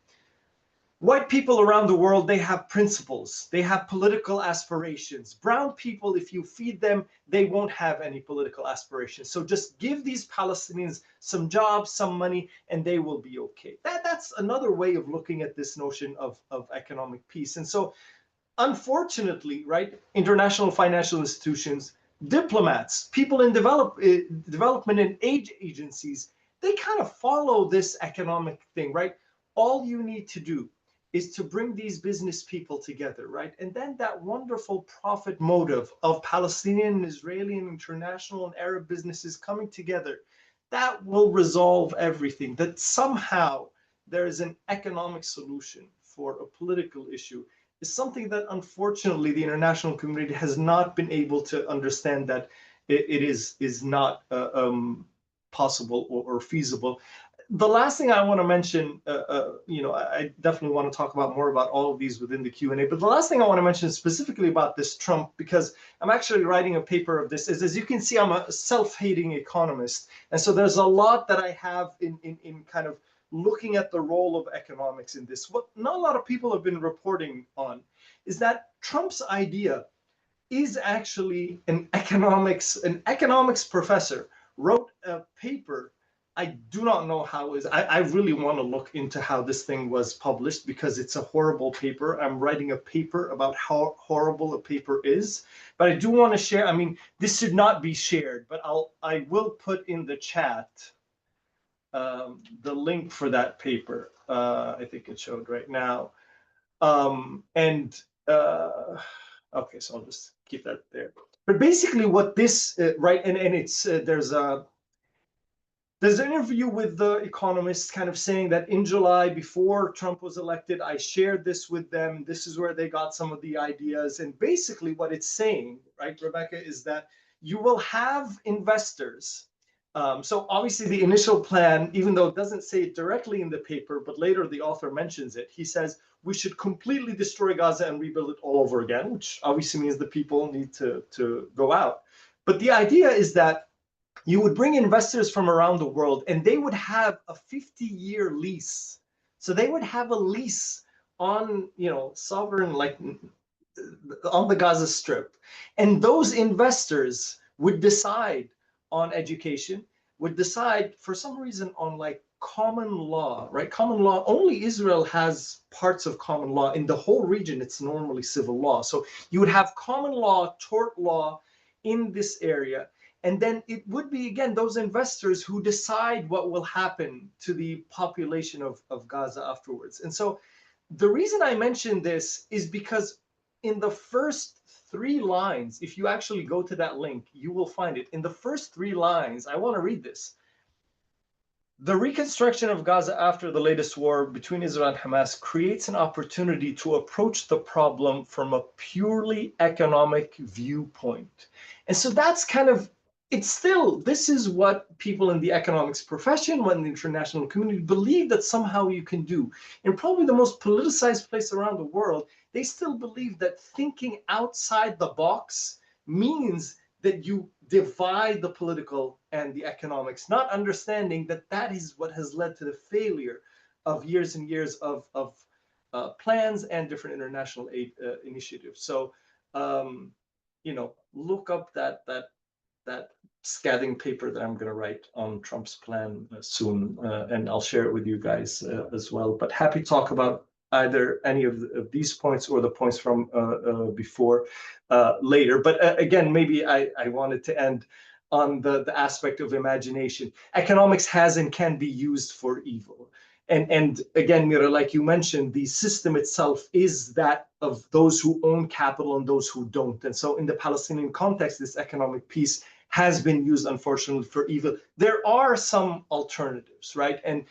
white people around the world, they have principles, they have political aspirations. Brown people, if you feed them, they won't have any political aspirations. So just give these Palestinians some jobs, some money, and they will be okay. That's another way of looking at this notion of economic peace. And so, unfortunately, right, international financial institutions, diplomats, people in development and aid agencies, they kind of follow this economic thing, right? All you need to do is to bring these business people together, right? And then that wonderful profit motive of Palestinian and Israeli and international and Arab businesses coming together, that will resolve everything. That somehow there is an economic solution for a political issue is something that, unfortunately, the international community has not been able to understand, that it is not possible or feasible. The last thing I want to mention, I definitely want to talk about more about all of these within the Q&A, but the last thing I want to mention specifically about this Trump, because I'm actually writing a paper of this, is, as you can see, I'm a self-hating economist. And so there's a lot that I have in kind of looking at the role of economics in this. What not a lot of people have been reporting on is that Trump's idea is actually an economics professor wrote a paper. I do not know how is. I really want to look into how this thing was published, because it's a horrible paper. I'm writing a paper about how horrible a paper is, but I do want to share. I mean, this should not be shared, but I will put in the chat the link for that paper. I think it showed right now, okay, so I'll just keep that there. But basically, what this right, and it's there's a There's an interview with The Economist kind of saying that in July, before Trump was elected, I shared this with them. This is where they got some of the ideas. And basically what it's saying, right, Rebecca, is that you will have investors. So obviously the initial plan, even though it doesn't say it directly in the paper, but later the author mentions it, he says we should completely destroy Gaza and rebuild it all over again, which obviously means the people need to go out. But the idea is that you would bring investors from around the world and they would have a 50-year lease. So they would have a lease on, sovereign, like on the Gaza Strip. And those investors would decide on education, would decide for some reason on like common law, right? Common law, only Israel has parts of common law. In the whole region, it's normally civil law. So you would have common law, tort law in this area. And then it would be, again, those investors who decide what will happen to the population of Gaza afterwards. And so the reason I mention this is because in the first 3 lines, if you actually go to that link, you will find it. In the first 3 lines, I want to read this. The reconstruction of Gaza after the latest war between Israel and Hamas creates an opportunity to approach the problem from a purely economic viewpoint. And so that's kind of, it's still, this is what people in the economics profession, when the international community believe that somehow you can do. In probably the most politicized place around the world, they still believe that thinking outside the box means that you divide the political and the economics, not understanding that that is what has led to the failure of years and years of plans and different international aid initiatives. So, look up that scathing paper that I'm going to write on Trump's plan soon, and I'll share it with you guys as well. But happy to talk about either any of these points or the points from before later. But again, maybe I wanted to end on the aspect of imagination. Economics has and can be used for evil. And again, Mira, like you mentioned, the system itself is that of those who own capital and those who don't. And so in the Palestinian context, this economic piece has been used, unfortunately, for evil. There are some alternatives, right? And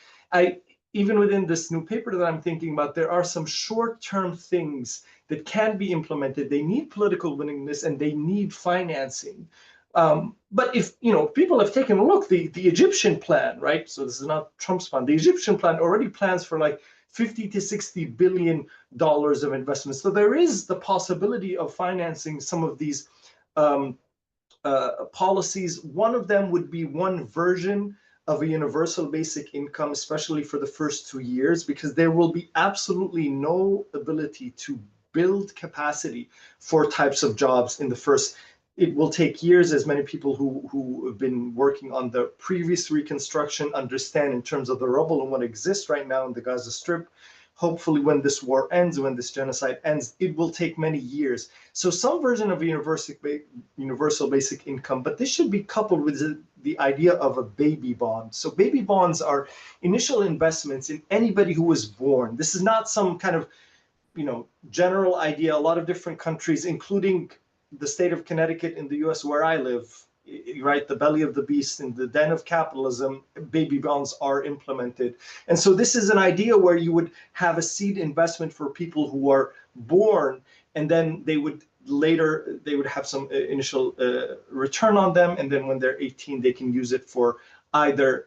even within this new paper that I'm thinking about, there are some short-term things that can be implemented. They need political willingness and they need financing. But if people have taken a look, the Egyptian plan, right? So this is not Trump's plan. The Egyptian plan already plans for like $50 to $60 billion of investment. So there is the possibility of financing some of these policies. One of them would be one version of a universal basic income, especially for the first 2 years, because there will be absolutely no ability to build capacity for types of jobs in the first. It will take years, as many people who have been working on the previous reconstruction understand in terms of the rubble and what exists right now in the Gaza Strip. Hopefully when this war ends, when this genocide ends, it will take many years. So some version of a universal basic income, but this should be coupled with the idea of a baby bond. So baby bonds are initial investments in anybody who was born. This is not some kind of general idea. A lot of different countries, including the state of Connecticut in the US where I live, right, the belly of the beast, in the den of capitalism, baby bonds are implemented. And so this is an idea where you would have a seed investment for people who are born, and then they would have some initial return on them, and then when they're 18 they can use it for either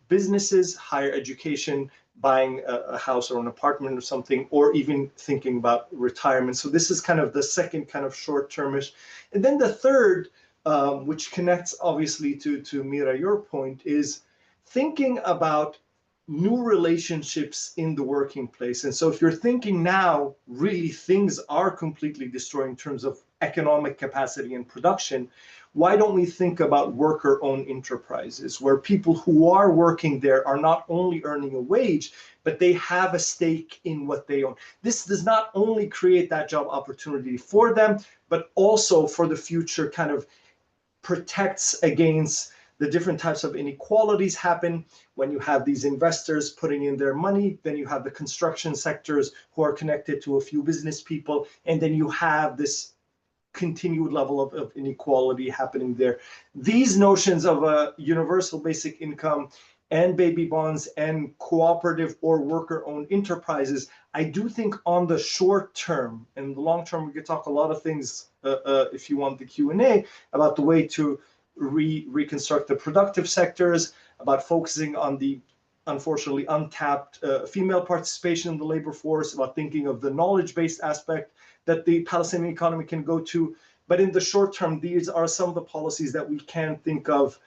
businesses, higher education, buying a house or an apartment or something, or even thinking about retirement. So this is kind of the second kind of short-termish. And then the third, which connects obviously to Mira, your point, is thinking about new relationships in the working place. And so if you're thinking now, really things are completely destroyed in terms of economic capacity and production, why don't we think about worker-owned enterprises where people who are working there are not only earning a wage, but they have a stake in what they own. This does not only create that job opportunity for them, but also for the future kind of protects against the different types of inequalities happen when you have these investors putting in their money. Then you have the construction sectors who are connected to a few business people, and then you have this continued level of inequality happening there. These notions of a universal basic income and baby bonds and cooperative or worker-owned enterprises, I do think on the short term, and the long term, we could talk a lot of things if you want the Q&A about the way to reconstruct the productive sectors, about focusing on the unfortunately untapped female participation in the labor force, about thinking of the knowledge-based aspect that the Palestinian economy can go to. But in the short term, these are some of the policies that we can think of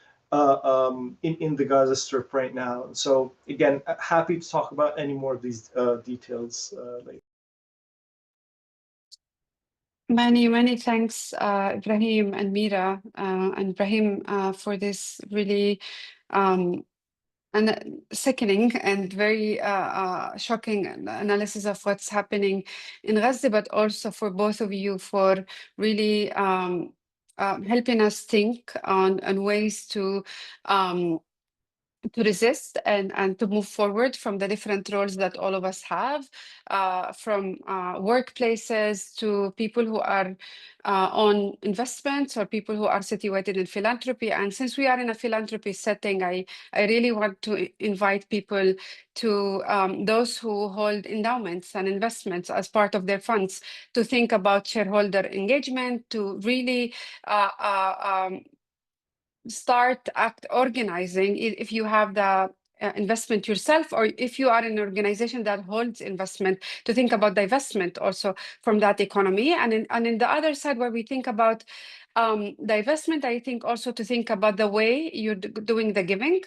in the Gaza Strip right now. So again, happy to talk about any more of these details later. Many thanks, Ibrahim and Mira, and Ibrahim for this really sickening and very shocking analysis of what's happening in Gaza, but also for both of you for really helping us think on ways to resist and to move forward from the different roles that all of us have, from workplaces to people who are on investments or people who are situated in philanthropy. And since we are in a philanthropy setting, I really want to invite people to those who hold endowments and investments as part of their funds to think about shareholder engagement, to really start organizing if you have the investment yourself, or if you are an organization that holds investment, to think about divestment also from that economy. And in the other side, where we think about divestment, I think also to think about the way you're doing the giving,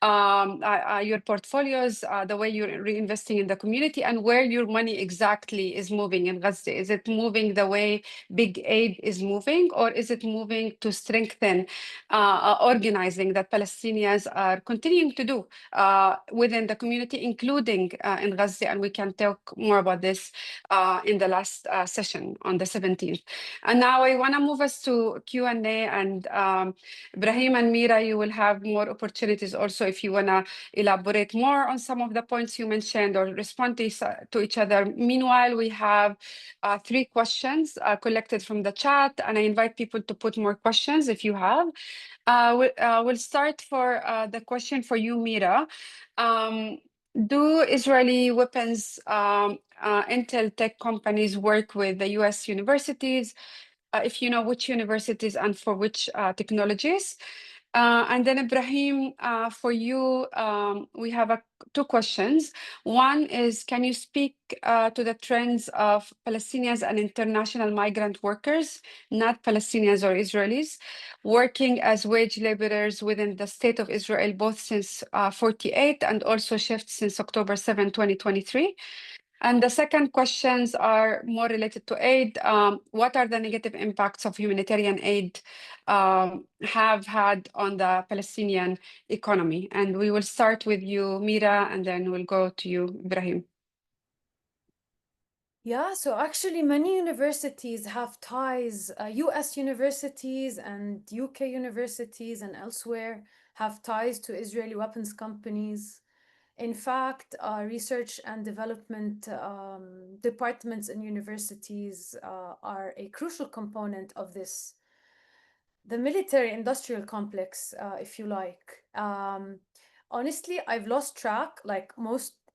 your portfolios, the way you're reinvesting in the community, and where your money exactly is moving in Gaza. Is it moving the way big aid is moving, or is it moving to strengthen organizing that Palestinians are continuing to do within the community, including in Gaza? And we can talk more about this in the last session on the 17th. And now I want to move us to Q&A, and Ibrahim and Mira, you will have more opportunities also if you want to elaborate more on some of the points you mentioned or respond to each other. Meanwhile, we have 3 questions collected from the chat, and I invite people to put more questions if you have. We'll start for the question for you, Mira. Do Israeli weapons intel tech companies work with the US universities? If you know which universities and for which technologies. And then Ibrahim, for you, we have 2 questions. One is, can you speak to the trends of Palestinians and international migrant workers, not Palestinians or Israelis, working as wage laborers within the state of Israel, both since 48 and also shifts since October 7, 2023? And the second questions are more related to aid. What are the negative impacts of humanitarian aid have had on the Palestinian economy? And we will start with you, Mira, and then we'll go to you, Ibrahim. Yeah, so actually many universities have ties, US universities and UK universities and elsewhere have ties to Israeli weapons companies. In fact, research and development departments in universities are a crucial component of this, the military-industrial complex, if you like. Honestly, I've lost track, like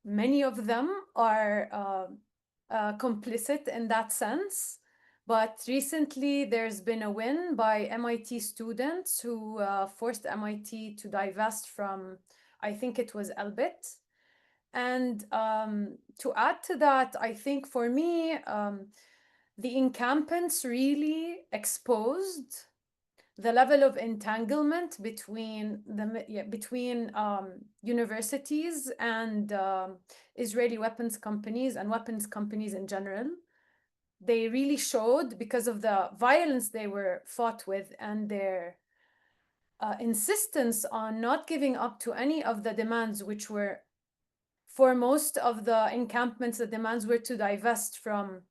many of them are complicit in that sense. But recently, there's been a win by MIT students who forced MIT to divest from, I think it was Elbit. And to add to that, I think for me, the encampments really exposed the level of entanglement between universities and Israeli weapons companies and weapons companies in general. They really showed, because of the violence they were fought with and their insistence on not giving up to any of the demands, which were, for most of the encampments, the demands were to divest from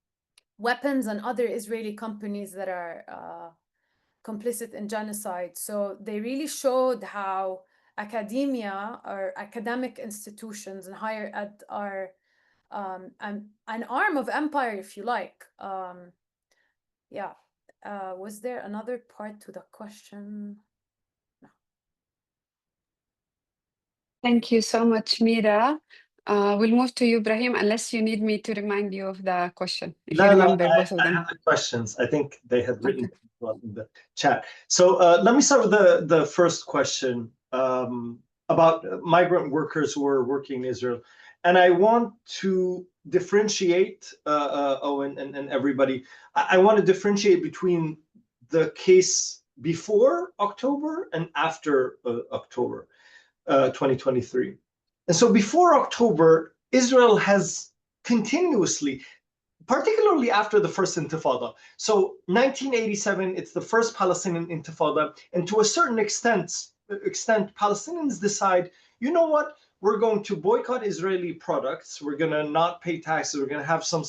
weapons and other Israeli companies that are complicit in genocide. So they really showed how academia or academic institutions and higher ed are an arm of empire, if you like. Yeah. Was there another part to the question? Thank you so much, Mira. We'll move to you, Ibrahim, unless you need me to remind you of the question, if you No, remember both of I them. have the questions. I think they had written Okay. in the chat. So let me start with the first question about migrant workers who are working in Israel. And I want to differentiate, Owen and everybody, I want to differentiate between the case before October and after October 2023. And so before October, Israel has continuously, particularly after the first intifada. So 1987, it's the first Palestinian intifada. And to a certain extent, Palestinians decide, you know what? We're going to boycott Israeli products. We're going to not pay taxes. We're going to have some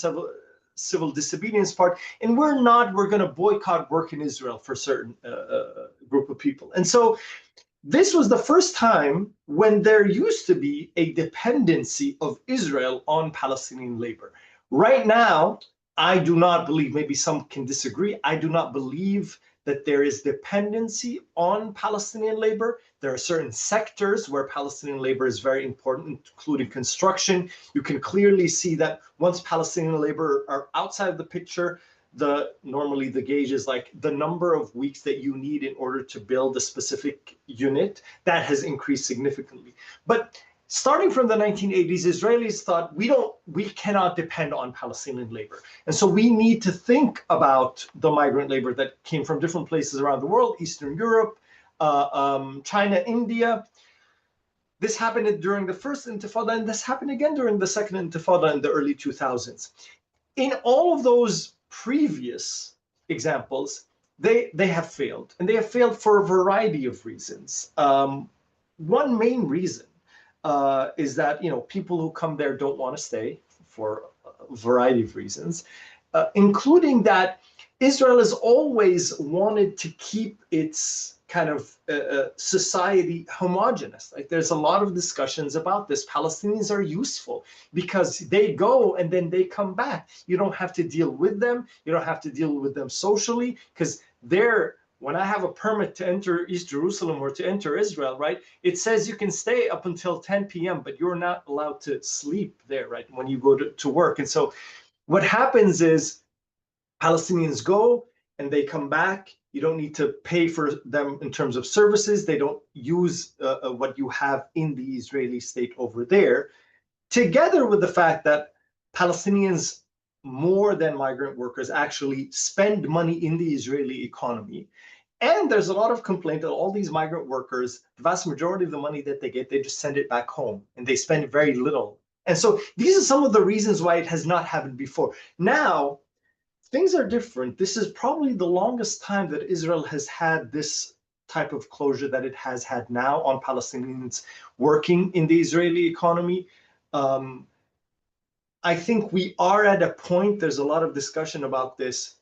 civil disobedience part. And we're going to boycott work in Israel for a certain group of people. And so this was the first time when there used to be a dependency of Israel on Palestinian labor. Right now, I do not believe, maybe some can disagree, I do not believe that there is dependency on Palestinian labor. There are certain sectors where Palestinian labor is very important, including construction. You can clearly see that once Palestinian labor are outside of the picture, normally the gauge is like the number of weeks that you need in order to build a specific unit. That has increased significantly. But starting from the 1980s, Israelis thought we cannot depend on Palestinian labor. And so we need to think about the migrant labor that came from different places around the world, Eastern Europe, China, India. This happened during the first intifada, and this happened again during the second intifada in the early 2000s. In all of those previous examples, they have failed, and they have failed for a variety of reasons. One main reason is that people who come there don't want to stay for a variety of reasons, including that Israel has always wanted to keep its kind of society homogenous. Like there's a lot of discussions about this. Palestinians are useful because they go and then they come back. You don't have to deal with them. You don't have to deal with them socially because when I have a permit to enter East Jerusalem or to enter Israel, right, it says you can stay up until 10 p.m., but you're not allowed to sleep there, right, when you go to work. And so what happens is Palestinians go and they come back. You don't need to pay for them in terms of services. They don't use what you have in the Israeli state over there, together with the fact that Palestinians, more than migrant workers, actually spend money in the Israeli economy. And there's a lot of complaint that all these migrant workers, the vast majority of the money that they get, they just send it back home and they spend very little. And so these are some of the reasons why it has not happened before. Now, things are different. This is probably the longest time that Israel has had this type of closure that it has had now on Palestinians working in the Israeli economy. I think we are at a point, there's a lot of discussion about this.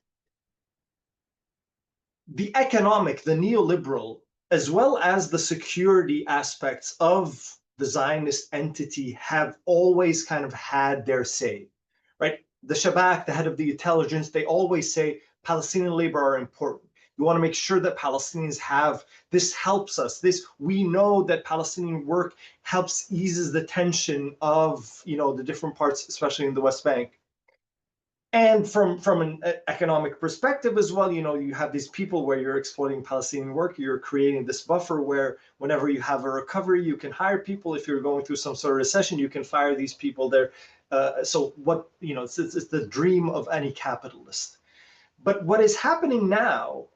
The economic, the neoliberal, as well as the security aspects of the Zionist entity have always kind of had their say, right? The Shabak, the head of the intelligence, they always say Palestinian labor are important. You want to make sure that Palestinians have, this helps us. We know that Palestinian work helps eases the tension of, the different parts, especially in the West Bank. And from an economic perspective as well, you have these people where you're exploiting Palestinian work, you're creating this buffer where whenever you have a recovery, you can hire people. If you're going through some sort of recession, you can fire these people there. So what, it's the dream of any capitalist. But what is happening now,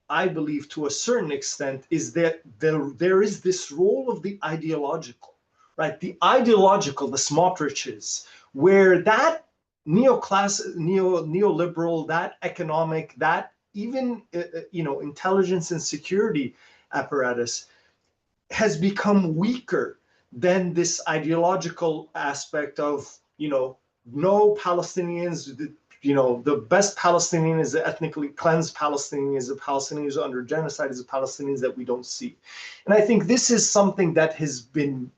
I believe to a certain extent, is that there is this role of the ideological, right? The ideological, the Smotriches, where that neoliberal, that economic, that even intelligence and security apparatus has become weaker than this ideological aspect of no Palestinians. The best Palestinian is the ethnically cleansed Palestinian, is the Palestinians under genocide, is the Palestinians that we don't see. And I think this is something that has been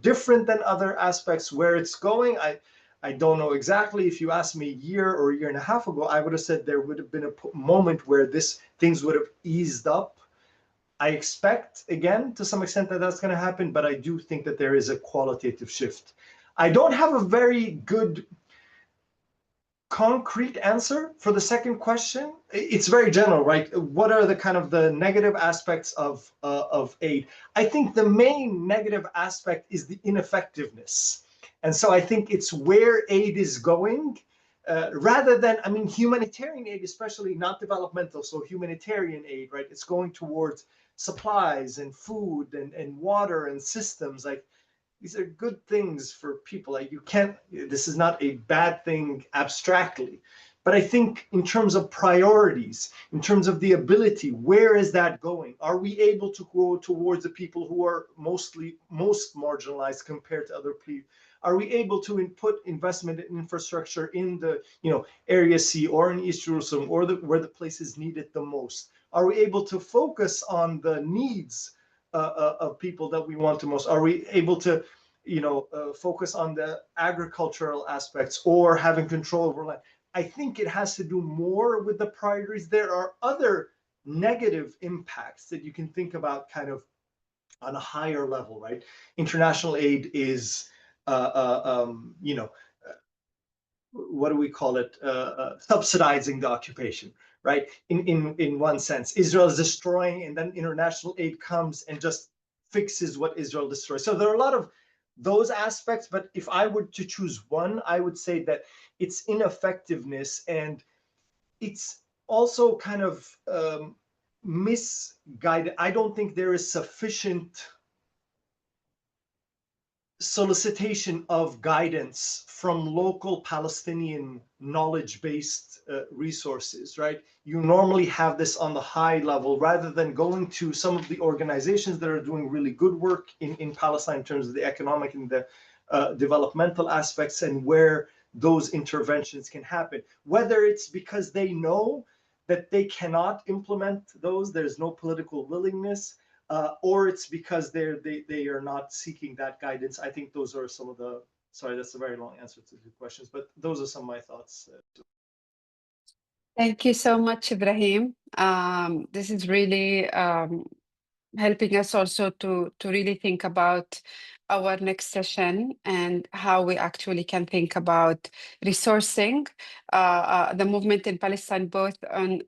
different than other aspects. Where it's going, I don't know exactly. If you asked me a year or a year and a half ago, I would have said there would have been a moment where things would have eased up. I expect, again, to some extent that that's going to happen, but I do think that there is a qualitative shift. I don't have a very good concrete answer for the second question. It's very general, right? What are the kind of the negative aspects of aid? I think the main negative aspect is the ineffectiveness. And so I think it's where aid is going, rather than, I mean, humanitarian aid, especially not developmental, so humanitarian aid, right? It's going towards supplies and food and water and systems. Like, these are good things for people. Like, you can't, this is not a bad thing abstractly. But I think in terms of priorities, in terms of the ability, where is that going? Are we able to go towards the people who are most marginalized compared to other people? Are we able to input investment in infrastructure in the area C or in East Jerusalem or where the place is needed the most? Are we able to focus on the needs of people that we want the most? Are we able to focus on the agricultural aspects or having control over land? I think it has to do more with the priorities. There are other negative impacts that you can think about kind of on a higher level, right? International aid is, what do we call it? Subsidizing the occupation, right? In one sense, Israel is destroying, and then international aid comes and just fixes what Israel destroys. So there are a lot of those aspects, but if I were to choose one, I would say that it's ineffectiveness, and it's also kind of misguided. I don't think there is sufficient solicitation of guidance from local Palestinian knowledge-based resources, right? You normally have this on the high level rather than going to some of the organizations that are doing really good work in Palestine in terms of the economic and the developmental aspects and where those interventions can happen. Whether it's because they know that they cannot implement those, there's no political willingness, or it's because they are not seeking that guidance. I think those are some of the, sorry, that's a very long answer to the questions, but those are some of my thoughts. Thank you so much, Ibrahim. This is really helping us also to really think about our next session and how we actually can think about resourcing the movement in Palestine, both on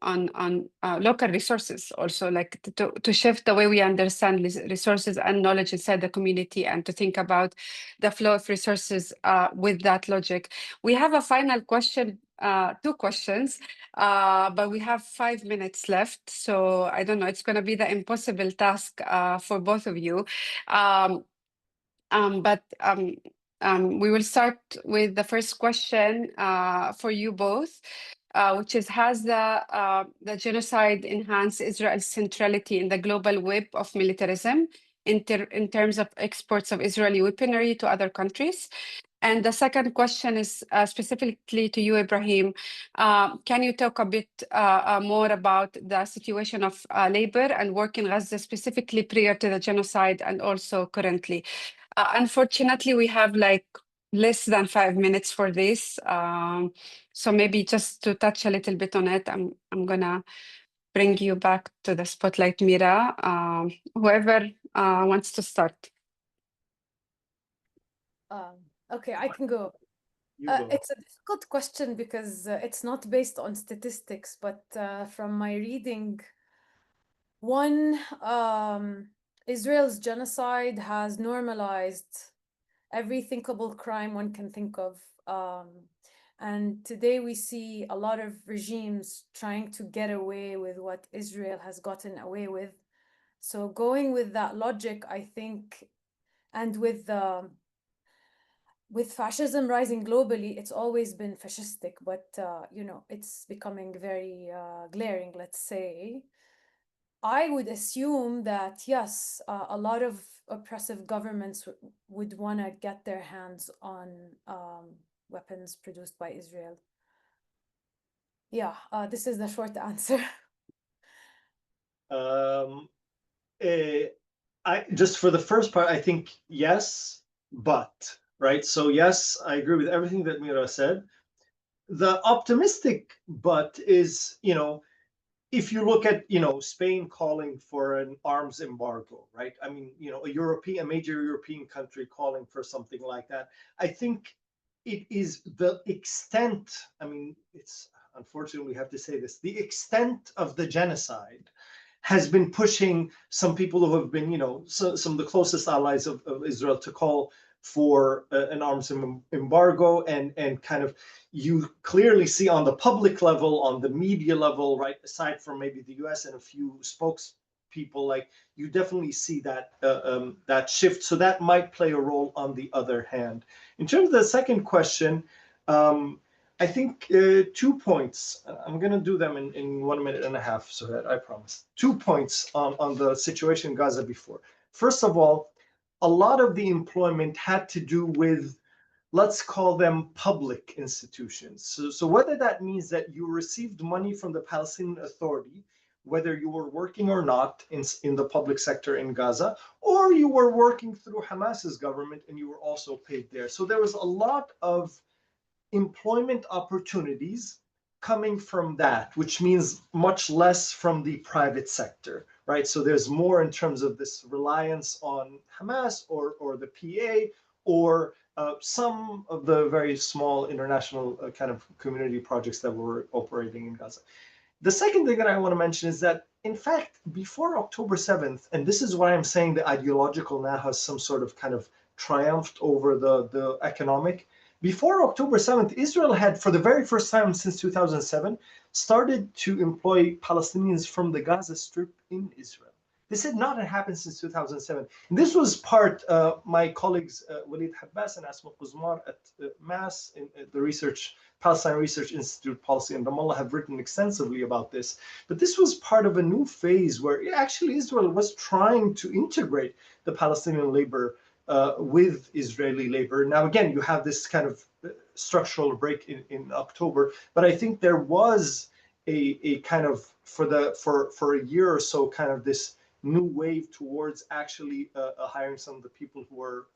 local resources, also like to shift the way we understand resources and knowledge inside the community, and to think about the flow of resources with that logic. We have a final question, two questions, but we have 5 minutes left. So I don't know, it's going to be the impossible task for both of you. We will start with the first question for you both, which is, has the genocide enhanced Israel's centrality in the global web of militarism in terms of exports of Israeli weaponry to other countries? And the second question is specifically to you, Ibrahim. Can you talk a bit more about the situation of labor and work in Gaza, specifically prior to the genocide and also currently? Unfortunately, we have like less than 5 minutes for this. So maybe just to touch a little bit on it, I'm gonna bring you back to the spotlight, Mira. Whoever wants to start. Okay, I can go. It's a difficult question because it's not based on statistics, but from my reading, Israel's genocide has normalized every thinkable crime one can think of. And today we see a lot of regimes trying to get away with what Israel has gotten away with. So going with that logic, I think, and with fascism rising globally, it's always been fascistic, but it's becoming very glaring, let's say. I would assume that, yes, a lot of oppressive governments would want to get their hands on weapons produced by Israel. Yeah, this is the short answer. Just for the first part, I think yes, but right? So yes, I agree with everything that Mira said. The optimistic but is, if you look at, Spain calling for an arms embargo, right? I mean, a major European country calling for something like that. I think it is the extent, I mean, it's unfortunately we have to say this, the extent of the genocide has been pushing some people who have been, some of the closest allies of Israel to call for an arms embargo, and kind of, you clearly see on the public level, on the media level, right, aside from maybe the US and a few spokespeople, like, you definitely see that that shift. So that might play a role on the other hand. In terms of the second question, I think 2 points. I'm going to do them in 1 minute and a half, so that I promise. 2 points on the situation in Gaza before. First of all, a lot of the employment had to do with, let's call them public institutions. So whether that means that you received money from the Palestinian Authority, whether you were working or not in the public sector in Gaza, or you were working through Hamas's government and you were also paid there. So there was a lot of employment opportunities coming from that, which means much less from the private sector, right? So there's more in terms of this reliance on Hamas or the PA, or some of the very small international kind of community projects that were operating in Gaza. The second thing that I want to mention is that, in fact, before October 7th, and this is why I'm saying the ideological now has some sort of kind of triumphed over the economic. Before October 7th, Israel had, for the very first time since 2007, started to employ Palestinians from the Gaza Strip in Israel. This had not happened since 2007. And this was part, my colleagues Walid Habbas and Asma Quzmar at MAS, in the Palestine Research Institute Policy in Ramallah, have written extensively about this. But this was part of a new phase where actually Israel was trying to integrate the Palestinian labor with Israeli labor. Now, again, you have this kind of structural break in October, but I think there was a kind of, for a year or so, kind of this new wave towards actually hiring some of the people who are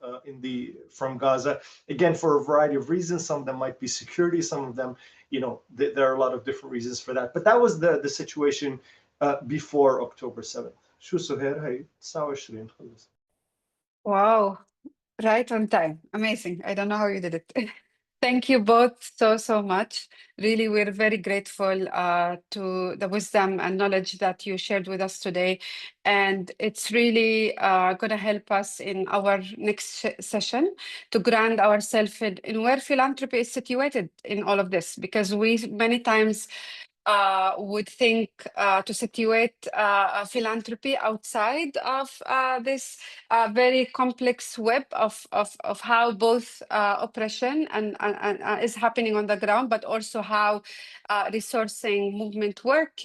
from Gaza, again, for a variety of reasons. Some of them might be security, some of them, there are a lot of different reasons for that. But that was the situation before October 7th. شو سهير هي 29 خلص. Wow, right on time. Amazing. I don't know how you did it. Thank you both so much. Really, we're very grateful to the wisdom and knowledge that you shared with us today. And it's really going to help us in our next session to ground ourselves in where philanthropy is situated in all of this, because we many times would think to situate philanthropy outside of this very complex web of how both oppression and is happening on the ground, but also how resourcing movement work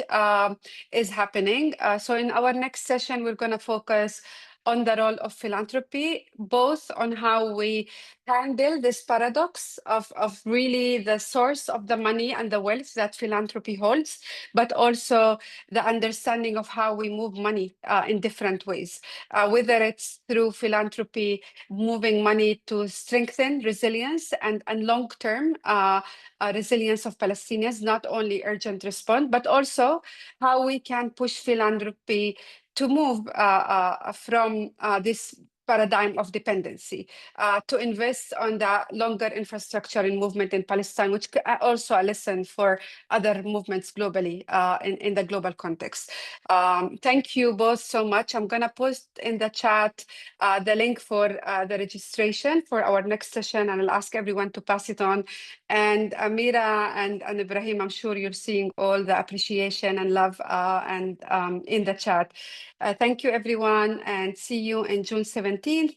is happening. So in our next session, we're going to focus on the role of philanthropy, both on how we handle this paradox of really the source of the money and the wealth that philanthropy holds, but also the understanding of how we move money in different ways, whether it's through philanthropy, moving money to strengthen resilience and long-term resilience of Palestinians, not only urgent response, but also how we can push philanthropy to move from this paradigm of dependency to invest on the longer infrastructure and movement in Palestine, which also a lesson for other movements globally in the global context. Thank you both so much. I'm going to post in the chat the link for the registration for our next session, and I'll ask everyone to pass it on. And Mira and Ibrahim, I'm sure you're seeing all the appreciation and love and in the chat. Thank you, everyone, and see you in June 17th,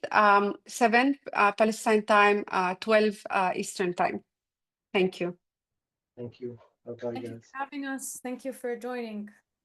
7 Palestine time, 12 Eastern time. Thank you. Thank you. Bye-bye, Thank you guys. for having us. Thank you for joining.